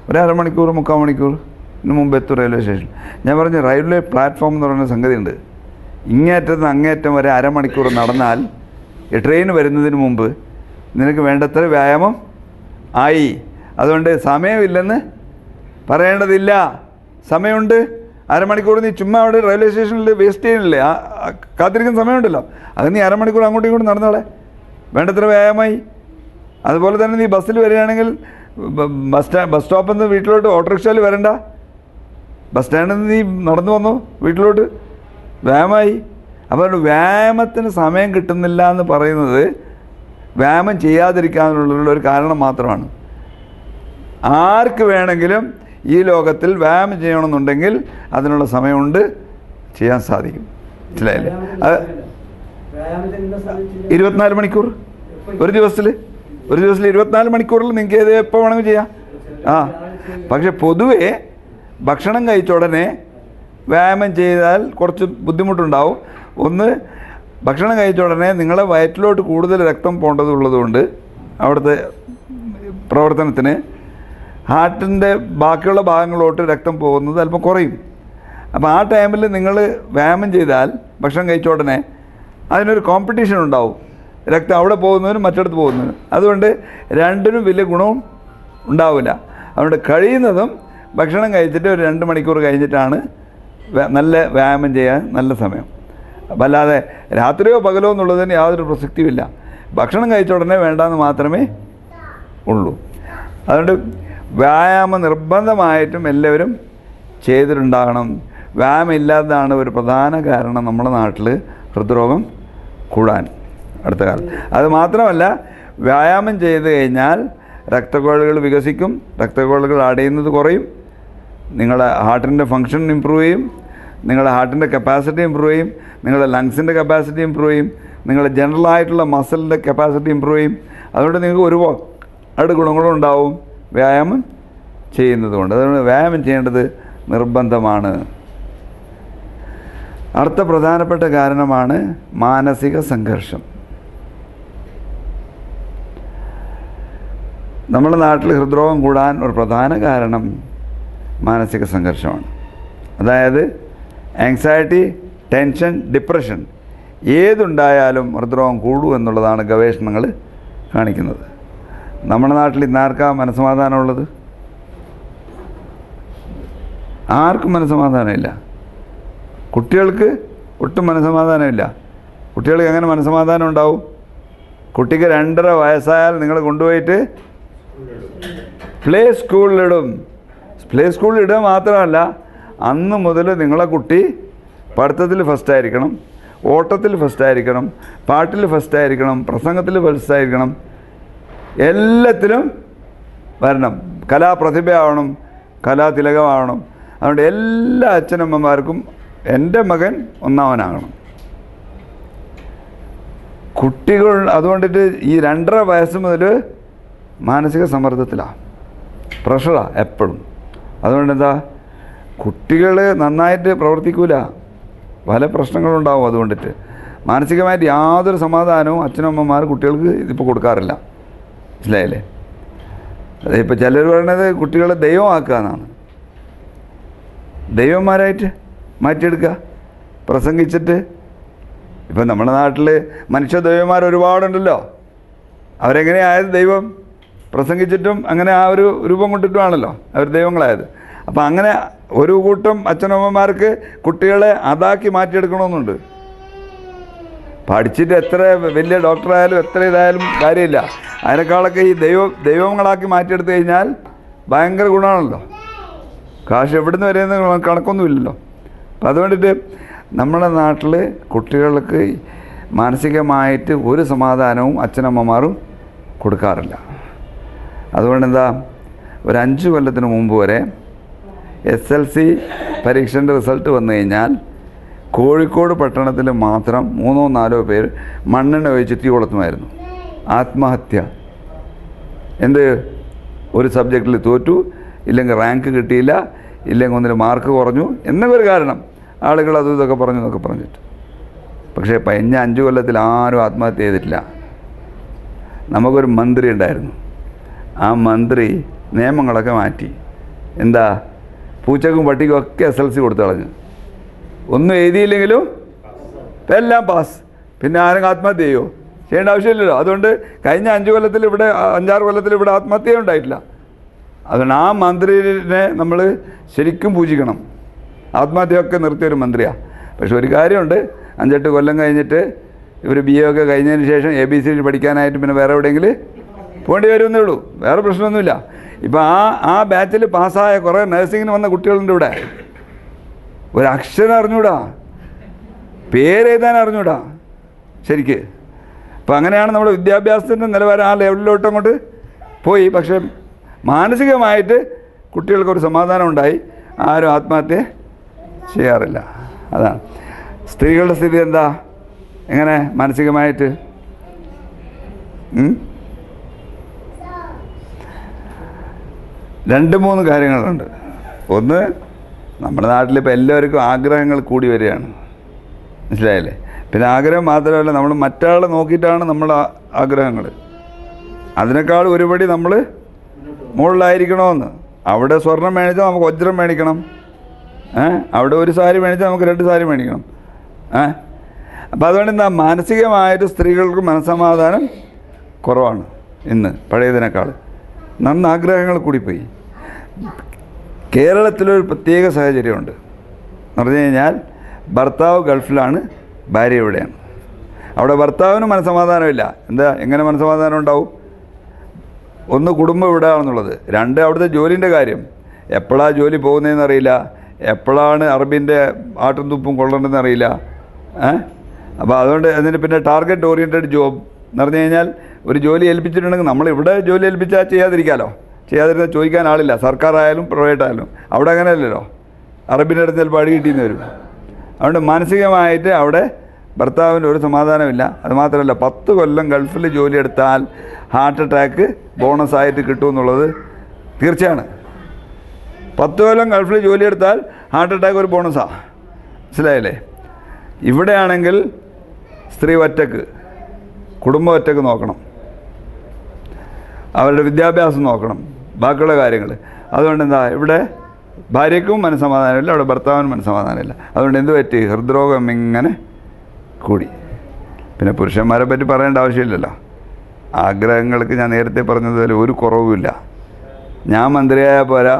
ഒരു അരമണിക്കൂർ 3/4 മണിക്കൂറിന് മുമ്പ് എത്തും റെയിൽവേ സ്റ്റേഷൻ. ഞാൻ പറഞ്ഞു, റെയിൽവേ പ്ലാറ്റ്ഫോം എന്ന് പറയുന്ന സംഗതി ഉണ്ട്, ഇങ്ങേറ്റത്ത് അങ്ങേറ്റം വരെ അരമണിക്കൂർ നടന്നാൽ ഈ ട്രെയിൻ വരുന്നതിന് മുമ്പ് നിനക്ക് വേണ്ടത്ര വ്യായാമം ആയി. അതുകൊണ്ട് സമയമില്ലെന്ന് പറയേണ്ടതില്ല, സമയമുണ്ട്. അരമണിക്കൂർ നീ ചുമ്മാ അവിടെ റെയിൽവേ സ്റ്റേഷനിൽ വേസ്റ്റ് ചെയ്യുന്നില്ലേ, കാത്തിരിക്കുന്ന സമയമുണ്ടല്ലോ, അത് നീ അരമണിക്കൂർ അങ്ങോട്ടും ഇങ്ങോട്ടും നടന്നോളെ, വേണ്ടത്ര വ്യായാമമായി. അതുപോലെ തന്നെ നീ ബസ്സിൽ വരികയാണെങ്കിൽ ബസ് സ്റ്റോപ്പിൽ നിന്ന് വീട്ടിലോട്ട് ഓട്ടോറിക്ഷയിൽ വരണ്ട, ബസ് സ്റ്റാൻഡിൽ നിന്ന് നീ നടന്നു വന്നോ വീട്ടിലോട്ട്, വ്യായാമമായി. അപ്പോൾ വ്യായാമത്തിന് സമയം കിട്ടുന്നില്ല എന്ന് പറയുന്നത് വ്യായാമം ചെയ്യാതിരിക്കാനുള്ള ഒരു കാരണം മാത്രമാണ്. ആർക്ക് വേണമെങ്കിലും ഈ ലോകത്തിൽ വ്യായാമം ചെയ്യണമെന്നുണ്ടെങ്കിൽ അതിനുള്ള സമയമുണ്ട്, ചെയ്യാൻ സാധിക്കും, മനസ്സിലായില്ലേ? അത് 24 മണിക്കൂർ ഒരു ദിവസത്തിൽ 24 മണിക്കൂറിൽ നിങ്ങൾക്ക് ഏത് എപ്പോൾ വേണമെങ്കിൽ ചെയ്യാം. പക്ഷെ പൊതുവേ ഭക്ഷണം കഴിച്ച ഉടനെ വ്യായാമം ചെയ്താൽ കുറച്ച് ബുദ്ധിമുട്ടുണ്ടാവും. ഒന്ന്, ഭക്ഷണം കഴിച്ച ഉടനെ നിങ്ങളെ വയറ്റിലോട്ട് കൂടുതൽ രക്തം പോകേണ്ടതുള്ളതുകൊണ്ട് അവിടുത്തെ പ്രവർത്തനത്തിന് ഹാർട്ടിൻ്റെ ബാക്കിയുള്ള ഭാഗങ്ങളിലോട്ട് രക്തം പോകുന്നത് അല്പം കുറയും. അപ്പോൾ ആ ടൈമിൽ നിങ്ങൾ വ്യായാമം ചെയ്താൽ ഭക്ഷണം കഴിച്ച ഉടനെ അതിനൊരു കോമ്പറ്റീഷൻ ഉണ്ടാവും, രക്തം അവിടെ പോകുന്നതിനും മറ്റിടത്ത് പോകുന്നതിനും. അതുകൊണ്ട് രണ്ടിനും വലിയ ഗുണവും ഉണ്ടാവില്ല. അതുകൊണ്ട് കഴിയുന്നതും ഭക്ഷണം കഴിച്ചിട്ട് ഒരു 2 മണിക്കൂർ കഴിഞ്ഞിട്ടാണ് നല്ല വ്യായാമം ചെയ്യാൻ നല്ല സമയം. അപ്പം അല്ലാതെ രാത്രിയോ പകലോ എന്നുള്ളതിന് യാതൊരു പ്രസക്തിയുമില്ല. ഭക്ഷണം കഴിച്ച ഉടനെ വേണ്ടാന്ന് മാത്രമേ ഉള്ളൂ. അതുകൊണ്ട് വ്യായാമം നിർബന്ധമായിട്ടും എല്ലാവരും ചെയ്തിട്ടുണ്ടാകണം. വ്യായാമം ഇല്ലാത്തതാണ് ഒരു പ്രധാന കാരണം നമ്മുടെ നാട്ടിൽ ഹൃദ്രോഗം കൂടാൻ അടുത്ത കാലം. അത് മാത്രമല്ല, വ്യായാമം ചെയ്ത് കഴിഞ്ഞാൽ രക്തക്കുഴലുകൾ വികസിക്കും, രക്തക്കുഴലുകൾ അടയുന്നത് കുറയും, നിങ്ങളുടെ ഹാർട്ടിൻ്റെ ഫങ്ഷൻ ഇമ്പ്രൂവ് ചെയ്യും, നിങ്ങളുടെ ഹാർട്ടിൻ്റെ കപ്പാസിറ്റി ഇമ്പ്രൂവ് ചെയ്യും, നിങ്ങളുടെ ലങ്സിൻ്റെ കപ്പാസിറ്റി ഇമ്പ്രൂവ് ചെയ്യും, നിങ്ങളുടെ ജനറലായിട്ടുള്ള മസിലിൻ്റെ കപ്പാസിറ്റി ഇമ്പ്രൂവ് ചെയ്യും. അതുകൊണ്ട് നിങ്ങൾക്ക് ഒരുപാട് ഗുണങ്ങളുണ്ടാവും വ്യായാമം ചെയ്യുന്നത് കൊണ്ട്. അതുകൊണ്ട് വ്യായാമം ചെയ്യേണ്ടത് നിർബന്ധമാണ്. അടുത്ത പ്രധാനപ്പെട്ട കാരണമാണ് മാനസിക സംഘർഷം. നമ്മുടെ നാട്ടിൽ ഹൃദ്രോഗം കൂടാൻ ഒരു പ്രധാന കാരണം മാനസിക സംഘർഷമാണ്. അതായത് ആങ്സൈറ്റി, ടെൻഷൻ, ഡിപ്രഷൻ ഏതുണ്ടായാലും ഹൃദ്രോഗം കൂടും എന്നുള്ളതാണ് ഗവേഷണങ്ങൾ കാണിക്കുന്നത്. നമ്മുടെ നാട്ടിൽ ഇന്നാർക്കാ മനസ്സമാധാനമുള്ളത്? ആർക്കും മനസ്സമാധാനമില്ല. കുട്ടികൾക്ക് ഒട്ടും മനസ്സമാധാനമില്ല. കുട്ടികൾക്ക് എങ്ങനെ മനസ്സമാധാനം ഉണ്ടാവും? കുട്ടിക്ക് 2.5 വയസ്സായാൽ നിങ്ങൾ കൊണ്ടുപോയിട്ട് പ്ലേ സ്കൂളിലിടും. പ്ലേ സ്കൂളിലിടുക മാത്രമല്ല, അന്ന് മുതൽ നിങ്ങളെ കുട്ടി പഠിത്തത്തിൽ ഫസ്റ്റായിരിക്കണം, ഓട്ടത്തിൽ ഫസ്റ്റായിരിക്കണം, പാട്ടിൽ ഫസ്റ്റായിരിക്കണം, പ്രസംഗത്തിൽ ഫസ്റ്റായിരിക്കണം, എല്ലാത്തിലും വരണം. കലാപ്രതിഭയാവണം, കലാതിലകമാവണം. അതുകൊണ്ട് എല്ലാ അച്ഛനമ്മമാർക്കും എൻ്റെ മകൻ ഒന്നാമനാകണം. കുട്ടികൾ അതുകൊണ്ടിട്ട് ഈ 2.5 വയസ്സ് മുതൽ മാനസിക സമ്മർദ്ദത്തിലാണ്, പ്രഷറാണ് എപ്പോഴും. അതുകൊണ്ട് എന്താ, കുട്ടികൾ നന്നായിട്ട് പ്രവർത്തിക്കൂല, പല പ്രശ്നങ്ങളുണ്ടാവും. അതുകൊണ്ടിട്ട് മാനസികമായിട്ട് യാതൊരു സമാധാനവും അച്ഛനമ്മമാർ കുട്ടികൾക്ക് ഇതിപ്പോൾ കൊടുക്കാറില്ല. മനസ്സിലായില്ലേ? അതിപ്പോൾ ചിലർ പറയണത് കുട്ടികളെ ദൈവമാക്കുക എന്നാണ്. ദൈവന്മാരായിട്ട് മാറ്റിയെടുക്കുക പ്രസംഗിച്ചിട്ട്. ഇപ്പം നമ്മുടെ നാട്ടിൽ മനുഷ്യ ദൈവന്മാർ ഒരുപാടുണ്ടല്ലോ. അവരെങ്ങനെയായത്? ദൈവം പ്രസംഗിച്ചിട്ടും അങ്ങനെ ആ ഒരു രൂപം കൊണ്ടിട്ടുമാണല്ലോ അവർ ദൈവങ്ങളായത്. അപ്പം അങ്ങനെ ഒരു കൂട്ടം അച്ഛനമ്മമാർക്ക് കുട്ടികളെ അതാക്കി മാറ്റിയെടുക്കണമെന്നുണ്ട്. പഠിച്ചിട്ട് എത്ര വലിയ ഡോക്ടറായാലും എത്ര ഇതായാലും കാര്യമില്ല. അതിനേക്കാളൊക്കെ ഈ ദൈവങ്ങളാക്കി മാറ്റിയെടുത്തു കഴിഞ്ഞാൽ ഭയങ്കര ഗുണമാണല്ലോ. കാശ് എവിടുന്ന് വരുന്ന കണക്കൊന്നുമില്ലല്ലോ. അപ്പം അതുകൊണ്ടിട്ട് നമ്മുടെ നാട്ടിൽ കുട്ടികൾക്ക് മാനസികമായിട്ട് ഒരു സമാധാനവും അച്ഛനമ്മമാരും കൊടുക്കാറില്ല. അതുകൊണ്ട് എന്താ, ഒരു 5 കൊല്ലത്തിന് മുമ്പ് വരെ SLC പരീക്ഷൻ്റെ റിസൾട്ട് വന്നു കഴിഞ്ഞാൽ കോഴിക്കോട് പട്ടണത്തിൽ മാത്രം 3-4 പേര് മണ്ണെണ്ണ ഒഴിച്ച് തീ കൊളുത്തുമായിരുന്നു. ആത്മഹത്യ. എന്ത്? ഒരു സബ്ജക്റ്റിൽ തോറ്റു, ഇല്ലെങ്കിൽ റാങ്ക് കിട്ടിയില്ല, ഇല്ലെങ്കിൽ ഒന്നിന് മാർക്ക് കുറഞ്ഞു എന്നൊക്കെ ഒരു കാരണം. ആളുകൾ അതും ഇതൊക്കെ പറഞ്ഞു എന്നൊക്കെ പറഞ്ഞിട്ട്. പക്ഷേ കഴിഞ്ഞ 5 കൊല്ലത്തിൽ ആരും ആത്മഹത്യ ചെയ്തിട്ടില്ല. നമുക്കൊരു മന്ത്രി ഉണ്ടായിരുന്നു. ആ മന്ത്രി നിയമങ്ങളൊക്കെ മാറ്റി. എന്താ? പൂച്ചക്കും പട്ടിക്കും ഒക്കെ SLC കൊടുത്തു കളഞ്ഞു. ഒന്നും എഴുതിയില്ലെങ്കിലും എല്ലാം പാസ്. പിന്നെ ആരും ആത്മഹത്യ ചെയ്യുമോ? ചെയ്യേണ്ട ആവശ്യമില്ലല്ലോ. അതുകൊണ്ട് കഴിഞ്ഞ 5 കൊല്ലത്തിൽ ഇവിടെ 5-6 കൊല്ലത്തിൽ ഇവിടെ ആത്മഹത്യ ഉണ്ടായിട്ടില്ല. അതുകൊണ്ട് ആ മന്ത്രിനെ നമ്മൾ ശരിക്കും പൂജിക്കണം. ആത്മഹത്യയൊക്കെ നിർത്തിയൊരു മന്ത്രിയാണ്. പക്ഷെ ഒരു കാര്യമുണ്ട്, 5-8 കൊല്ലം കഴിഞ്ഞിട്ട് ഇവർ BA ഒക്കെ കഴിഞ്ഞതിന് ശേഷം ABCD പഠിക്കാനായിട്ട് പിന്നെ വേറെ എവിടെയെങ്കിലും പോകേണ്ടി വരുമെന്നേ ഉള്ളൂ. വേറെ പ്രശ്നമൊന്നുമില്ല. ഇപ്പോൾ ആ ബാച്ചിൽ പാസ്സായ കുറേ നഴ്സിങ്ങിന് വന്ന കുട്ടികളുണ്ട് ഇവിടെ. ഒരക്ഷരം അറിഞ്ഞൂടാ, പേരെഴുതാൻ അറിഞ്ഞൂടാ ശരിക്ക്. അപ്പം അങ്ങനെയാണ് നമ്മുടെ വിദ്യാഭ്യാസത്തിൻ്റെ നിലവാരം ആ ലെവലിലോട്ട് അങ്ങോട്ട് പോയി. പക്ഷേ മാനസികമായിട്ട് കുട്ടികൾക്കൊരു സമാധാനം ഉണ്ടായി, ആരും ആത്മഹത്യ ചെയ്യാറില്ല. അതാണ്. സ്ത്രീകളുടെ സ്ഥിതി എന്താ? എങ്ങനെ മാനസികമായിട്ട്? 2-3 കാര്യങ്ങളുണ്ട്. ഒന്ന്, നമ്മുടെ നാട്ടിലിപ്പോൾ എല്ലാവർക്കും ആഗ്രഹങ്ങൾ കൂടി വരികയാണ്. മനസ്സിലായില്ലേ? പിന്നെ ആഗ്രഹം മാത്രമല്ല, നമ്മൾ മറ്റാളെ നോക്കിയിട്ടാണ് നമ്മളെ ആഗ്രഹങ്ങൾ. അതിനേക്കാൾ ഒരുപടി നമ്മൾ മുകളിലായിരിക്കണമെന്ന്. അവിടെ സ്വർണം മേടിച്ചാൽ നമുക്ക് വജ്രം മേടിക്കണം. അവിടെ ഒരു സാരി മേടിച്ചാൽ നമുക്ക് 2 സാരി മേടിക്കണം. അപ്പോൾ അതുകൊണ്ട് എന്താ, മാനസികമായിട്ട് സ്ത്രീകൾക്ക് മനസ്സമാധാനം കുറവാണ് ഇന്ന് പഴയതിനേക്കാൾ. നന്ന ആഗ്രഹങ്ങൾ കൂടിപ്പോയി. കേരളത്തിലൊരു പ്രത്യേക സാഹചര്യമുണ്ട് എന്ന് പറഞ്ഞു കഴിഞ്ഞാൽ, ഭർത്താവ് ഗൾഫിലാണ്, ഭാര്യ ഇവിടെയാണ്. അവിടെ ഭർത്താവിന് മനസ്സമാധാനമില്ല. എന്താ? എങ്ങനെ മനസ്സമാധാനം ഉണ്ടാവും? ഒന്ന്, കുടുംബം ഇവിടെ ആണെന്നുള്ളത്. 2, അവിടുത്തെ ജോലിൻ്റെ കാര്യം. എപ്പോഴാണ് ജോലി പോകുന്നതെന്ന് അറിയില്ല, എപ്പോഴാണ് അറബിൻ്റെ ആട്ടും തുപ്പും കൊള്ളേണ്ടതെന്ന് അറിയില്ല. അപ്പോൾ അതുകൊണ്ട് അതിന് പിന്നെ ടാർഗറ്റ് ഓറിയൻറ്റഡ് ജോബ് എന്ന് പറഞ്ഞു കഴിഞ്ഞാൽ, ഒരു ജോലി ഏൽപ്പിച്ചിട്ടുണ്ടെങ്കിൽ നമ്മളിവിടെ ജോലി ഏൽപ്പിച്ചാൽ ചെയ്യാതിരിക്കാമല്ലോ. ചെയ്യാതിരുന്നാൽ ചോദിക്കാൻ ആളില്ല, സർക്കാരായാലും പ്രൈവറ്റ് ആയാലും. അവിടെ അങ്ങനെയല്ലല്ലോ. അറബിൻ്റെ അടുത്ത് ചിലപ്പോൾ അടി കിട്ടിയെന്ന് വരും. അതുകൊണ്ട് മാനസികമായിട്ട് അവിടെ ഭർത്താവിന് ഒരു സമാധാനമില്ല. അതുമാത്രമല്ല, 10 കൊല്ലം ഗൾഫിൽ ജോലിയെടുത്താൽ ഹാർട്ട് അറ്റാക്ക് ബോണസായിട്ട് കിട്ടുമെന്നുള്ളത് തീർച്ചയാണ്. 10 കൊല്ലം ഗൾഫിൽ ജോലിയെടുത്താൽ ഹാർട്ട് അറ്റാക്ക് ഒരു ബോണസാണ്. മനസ്സിലായില്ലേ? ഇവിടെയാണെങ്കിൽ സ്ത്രീ ഒറ്റക്ക്, കുടുംബം ഒറ്റക്ക് നോക്കണം, അവരുടെ വിദ്യാഭ്യാസം നോക്കണം, ബാക്കിയുള്ള കാര്യങ്ങൾ. അതുകൊണ്ട് എന്താ, ഇവിടെ ഭാര്യയ്ക്കും മനസ്സമാധാനമില്ല, അവിടെ ഭർത്താവിനും മനസ്സമാധാനമില്ല. അതുകൊണ്ട് എന്ത് പറ്റി? ഹൃദ്രോഗം ഇങ്ങനെ കൂടി. പിന്നെ പുരുഷന്മാരെ പറ്റി പറയേണ്ട ആവശ്യമില്ലല്ലോ. ആഗ്രഹങ്ങൾക്ക് ഞാൻ നേരത്തെ പറഞ്ഞതുപോലെ ഒരു കുറവുമില്ല. ഞാൻ മന്ത്രിയായാൽ പോരാ,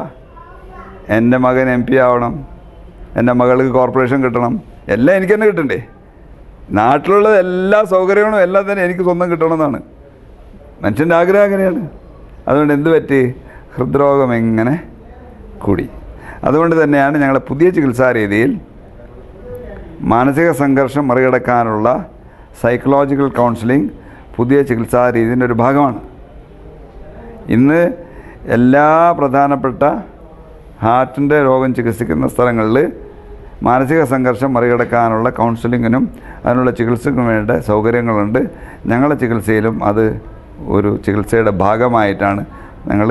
എൻ്റെ മകൻ MP ആവണം, എൻ്റെ മകൾക്ക് കോർപ്പറേഷൻ കിട്ടണം, എല്ലാം എനിക്ക് തന്നെ കിട്ടണ്ടേ? നാട്ടിലുള്ള എല്ലാ സൗകര്യങ്ങളും എല്ലാം തന്നെ എനിക്ക് സ്വന്തം കിട്ടണമെന്നാണ് മനുഷ്യൻ്റെ ആഗ്രഹം. അങ്ങനെയാണ്. അതുകൊണ്ട് എന്ത് പറ്റി? ഹൃദ്രോഗം എങ്ങനെ കൂടി. അതുകൊണ്ട് തന്നെയാണ് ഞങ്ങളുടെ പുതിയ ചികിത്സാ രീതിയിൽ മാനസിക സംഘർഷം മറികടക്കാനുള്ള സൈക്കോളജിക്കൽ കൗൺസിലിംഗ് പുതിയ ചികിത്സാ രീതിൻ്റെ ഒരു ഭാഗമാണ്. ഇന്ന് എല്ലാ പ്രധാനപ്പെട്ട ഹാർട്ടിൻ്റെ രോഗം ചികിത്സിക്കുന്ന സ്ഥലങ്ങളിൽ മാനസിക സംഘർഷം മറികടക്കാനുള്ള കൗൺസിലിങ്ങിനും അതിനുള്ള ചികിത്സയ്ക്കും വേണ്ട സൗകര്യങ്ങളുണ്ട്. ഞങ്ങളുടെ ചികിത്സയിലും അത് ഒരു ചികിത്സയുടെ ഭാഗമായിട്ടാണ് ഞങ്ങൾ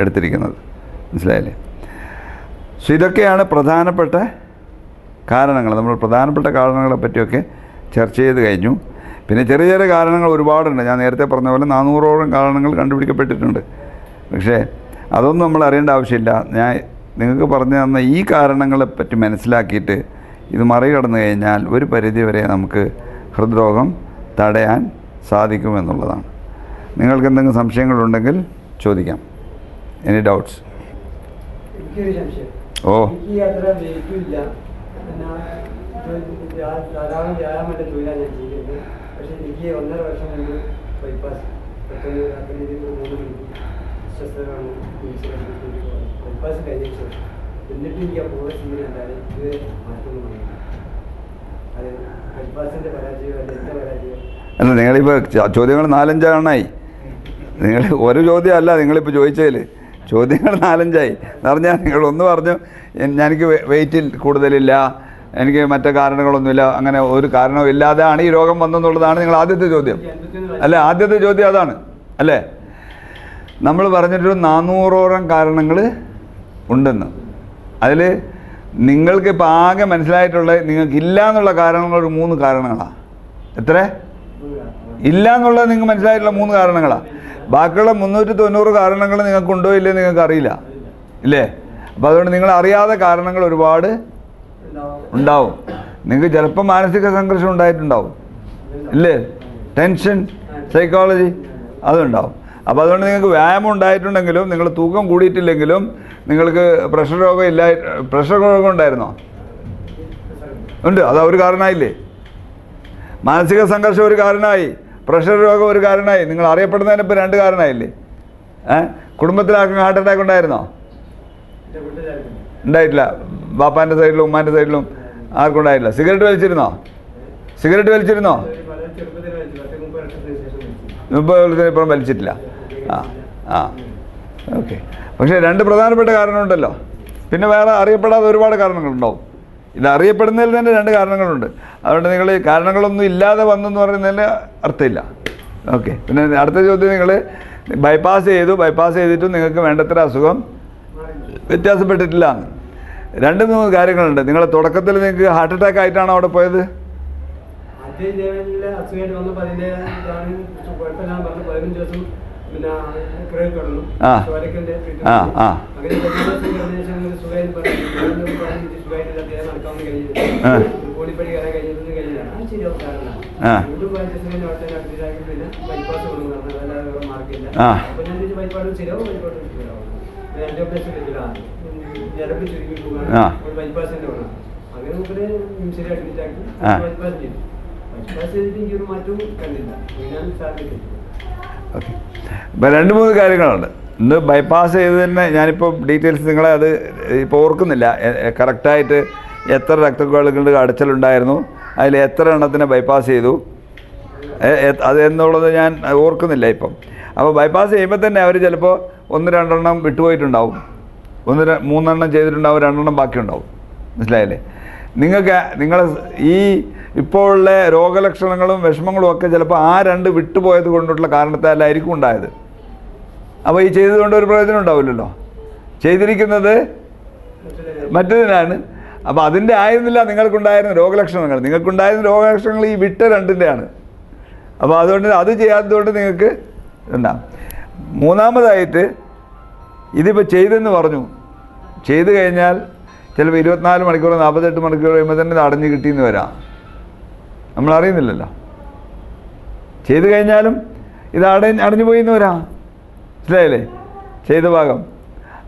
എടുത്തിരിക്കുന്നത്. മനസ്സിലായില്ലേ? സോ ഇതൊക്കെയാണ് പ്രധാനപ്പെട്ട കാരണങ്ങൾ. നമ്മൾ പ്രധാനപ്പെട്ട കാരണങ്ങളെ പറ്റിയൊക്കെ ചർച്ച ചെയ്ത് കഴിഞ്ഞു. പിന്നെ ചെറിയ ചെറിയ കാരണങ്ങൾ ഒരുപാടുണ്ട്. ഞാൻ നേരത്തെ പറഞ്ഞ പോലെ 400ഓളം കാരണങ്ങൾ കണ്ടുപിടിക്കപ്പെട്ടിട്ടുണ്ട്. പക്ഷേ അതൊന്നും നമ്മൾ അറിയേണ്ട ആവശ്യമില്ല. ഞാൻ നിങ്ങൾക്ക് പറഞ്ഞു തന്ന ഈ കാരണങ്ങളെ പറ്റി മനസ്സിലാക്കിയിട്ട് ഇത് മറികടന്നു കഴിഞ്ഞാൽ ഒരു പരിധി വരെ നമുക്ക് ഹൃദ്രോഗം തടയാൻ സാധിക്കുമെന്നുള്ളതാണ്. നിങ്ങൾക്ക് എന്തെങ്കിലും സംശയങ്ങളുണ്ടെങ്കിൽ ചോദിക്കാം. Any doubts? എനിക്കൊരു സംശയം. ഓ, എനിക്ക് അത്ര വെയിറ്റില്ല, ധാരാളം വ്യായാമൻ്റെ തൊഴിലാണ് ഞാൻ ചെയ്യുന്നത്. പക്ഷേ എനിക്ക് 1.5 വർഷം മുമ്പ് ബൈപ്പാസ് പെട്ടെന്ന് രാത്രി 3 മണിക്ക് ശസ്ത്രമാണ് ബൈപ്പാസ് കഴിഞ്ഞ ശേഷം. എന്നിട്ട് എനിക്ക് ആ പ്രോഗ്രസ് ഉണ്ടായി ഇത് മാറ്റൊന്നും വന്നില്ല. അത് ബൈപ്പാസിൻ്റെ പരാജയം അല്ല എൻ്റെ പരാജയം അല്ല. നിങ്ങളിപ്പോൾ ചോദ്യങ്ങൾ 4-5 എണ്ണമായി. നിങ്ങൾ ഒരു ചോദ്യമല്ല നിങ്ങളിപ്പോൾ ചോദിച്ചതിൽ ചോദ്യങ്ങൾ 4-5ആയി എന്ന് പറഞ്ഞാൽ നിങ്ങളൊന്ന് പറഞ്ഞു എനിക്ക് വെയിറ്റിൽ കൂടുതലില്ല, എനിക്ക് മറ്റു കാരണങ്ങളൊന്നുമില്ല, അങ്ങനെ ഒരു കാരണവും ഇല്ലാതെയാണ് ഈ രോഗം വന്നെന്നുള്ളതാണ് നിങ്ങൾ ആദ്യത്തെ ചോദ്യം അല്ലേ? ആദ്യത്തെ ചോദ്യം അതാണ് അല്ലേ? നമ്മൾ പറഞ്ഞിട്ടൊരു 400ഓളം കാരണങ്ങൾ ഉണ്ടെന്ന്. അതിൽ നിങ്ങൾക്കിപ്പോൾ ആകെ മനസ്സിലായിട്ടുള്ള നിങ്ങൾക്കില്ല എന്നുള്ള കാരണങ്ങൾ ഒരു 3 കാരണങ്ങളാണ്. എത്ര ഇല്ല എന്നുള്ളത് നിങ്ങൾക്ക് മനസ്സിലായിട്ടുള്ള 3 കാരണങ്ങളാണ്. ബാക്കിയുള്ള 390 കാരണങ്ങൾ നിങ്ങൾക്കുണ്ടോ ഇല്ലേ നിങ്ങൾക്ക് അറിയില്ല ഇല്ലേ? അപ്പോൾ അതുകൊണ്ട് നിങ്ങൾ അറിയാതെ കാരണങ്ങൾ ഒരുപാട് ഉണ്ടാവും. നിങ്ങൾക്ക് ചിലപ്പോൾ മാനസിക സംഘർഷം ഉണ്ടായിട്ടുണ്ടാവും ഇല്ലേ? ടെൻഷൻ, സൈക്കോളജി അതുണ്ടാവും. അപ്പോൾ അതുകൊണ്ട് നിങ്ങൾക്ക് വ്യായാമം ഉണ്ടായിട്ടുണ്ടെങ്കിലും നിങ്ങൾ തൂക്കം കൂടിയിട്ടില്ലെങ്കിലും നിങ്ങൾക്ക് പ്രഷർ രോഗം ഉണ്ടായിരുന്നോ? ഉണ്ട്. അത് ഒരു കാരണമായില്ലേ? മാനസിക സംഘർഷം ഒരു കാരണമായി, പ്രഷർ രോഗം ഒരു കാരണമായി. നിങ്ങൾ അറിയപ്പെടുന്നതിന് ഇപ്പോൾ 2 കാരണമായില്ലേ? കുടുംബത്തിലാർക്കും ഹാർട്ട് അറ്റാക്ക് ഉണ്ടായിരുന്നോ? ഉണ്ടായിട്ടില്ല. ബാപ്പാൻ്റെ സൈഡിലും ഉമ്മാൻ്റെ സൈഡിലും ആർക്കും ഉണ്ടായിട്ടില്ല. സിഗരറ്റ് വലിച്ചിരുന്നോ? 30 കൊല്ലത്തിന് ഇപ്പുറം വലിച്ചിട്ടില്ല. ഓക്കെ. പക്ഷേ 2 പ്രധാനപ്പെട്ട കാരണമുണ്ടല്ലോ. പിന്നെ വേറെ അറിയപ്പെടാതെ ഒരുപാട് കാരണങ്ങളുണ്ടാവും. ഇത് അറിയപ്പെടുന്നതിൽ തന്നെ 2 കാരണങ്ങളുണ്ട്. അതുകൊണ്ട് നിങ്ങൾ ഈ കാരണങ്ങളൊന്നും ഇല്ലാതെ വന്നെന്ന് പറയുന്നതിൽ അർത്ഥമില്ല. ഓക്കെ. പിന്നെ അടുത്ത ചോദ്യം, നിങ്ങൾ ബൈപ്പാസ് ചെയ്തിട്ടും നിങ്ങൾക്ക് വേണ്ടത്ര അസുഖം വ്യത്യാസപ്പെട്ടിട്ടില്ല എന്ന്. 2-3 കാര്യങ്ങളുണ്ട്. നിങ്ങൾ തുടക്കത്തിൽ നിങ്ങൾക്ക് ഹാർട്ട് അറ്റാക്ക് ആയിട്ടാണോ അവിടെ പോയത്? ഓക്കെ. ഇപ്പം 2-3 കാര്യങ്ങളുണ്ട്. ഇന്ന് ബൈപ്പാസ് ചെയ്ത് തന്നെ ഞാനിപ്പോൾ ഡീറ്റെയിൽസ് നിങ്ങളെ അത് ഇപ്പോൾ ഓർക്കുന്നില്ല കറക്റ്റായിട്ട്. എത്ര രക്തക്കുഴലുകളുടെ അടച്ചലുണ്ടായിരുന്നു, അതിൽ എത്ര എണ്ണത്തിനെ ബൈപ്പാസ് ചെയ്തു അത് എന്നുള്ളത് ഞാൻ ഓർക്കുന്നില്ല ഇപ്പം. അപ്പോൾ ബൈപ്പാസ് ചെയ്യുമ്പോൾ തന്നെ അവർ ചിലപ്പോൾ 1-2 എണ്ണം വിട്ടുപോയിട്ടുണ്ടാവും, 3 എണ്ണം ചെയ്തിട്ടുണ്ടാവും, 2 എണ്ണം ബാക്കിയുണ്ടാവും. മനസ്സിലായില്ലേ? നിങ്ങൾ ഈ ഇപ്പോൾ ഉള്ള രോഗലക്ഷണങ്ങളും വിഷമങ്ങളും ഒക്കെ ചിലപ്പോൾ ആ 2 വിട്ടുപോയത് കൊണ്ടുള്ള കാരണത്താലായിരിക്കും ഉണ്ടായത്. അപ്പോൾ ഈ ചെയ്തതുകൊണ്ട് ഒരു പ്രയോജനം ഉണ്ടാവില്ലല്ലോ. ചെയ്തിരിക്കുന്നത് മറ്റതിനാണ്. അപ്പോൾ അതിൻ്റെ ആയിരുന്നില്ല നിങ്ങൾക്കുണ്ടായിരുന്ന രോഗലക്ഷണങ്ങൾ. നിങ്ങൾക്കുണ്ടായിരുന്ന രോഗലക്ഷണങ്ങൾ ഈ വിട്ട രണ്ടിൻ്റെയാണ്. അപ്പോൾ അതുകൊണ്ട് അത് ചെയ്യാത്തതുകൊണ്ട് നിങ്ങൾക്ക് ഉണ്ടാകും. മൂന്നാമതായിട്ട് ഇതിപ്പോൾ ചെയ്തെന്ന് പറഞ്ഞു, ചെയ്ത് കഴിഞ്ഞാൽ ചിലപ്പോൾ 24 മണിക്കൂർ 48 മണിക്കൂർ കഴിയുമ്പോൾ തന്നെ ഇത് അടഞ്ഞു കിട്ടിയെന്ന് വരാം. നമ്മളറിയുന്നില്ലല്ലോ. ചെയ്ത് കഴിഞ്ഞാലും ഇത് അടഞ്ഞു പോയി എന്ന് വരാം. മനസ്സിലായില്ലേ ചെയ്ത ഭാഗം?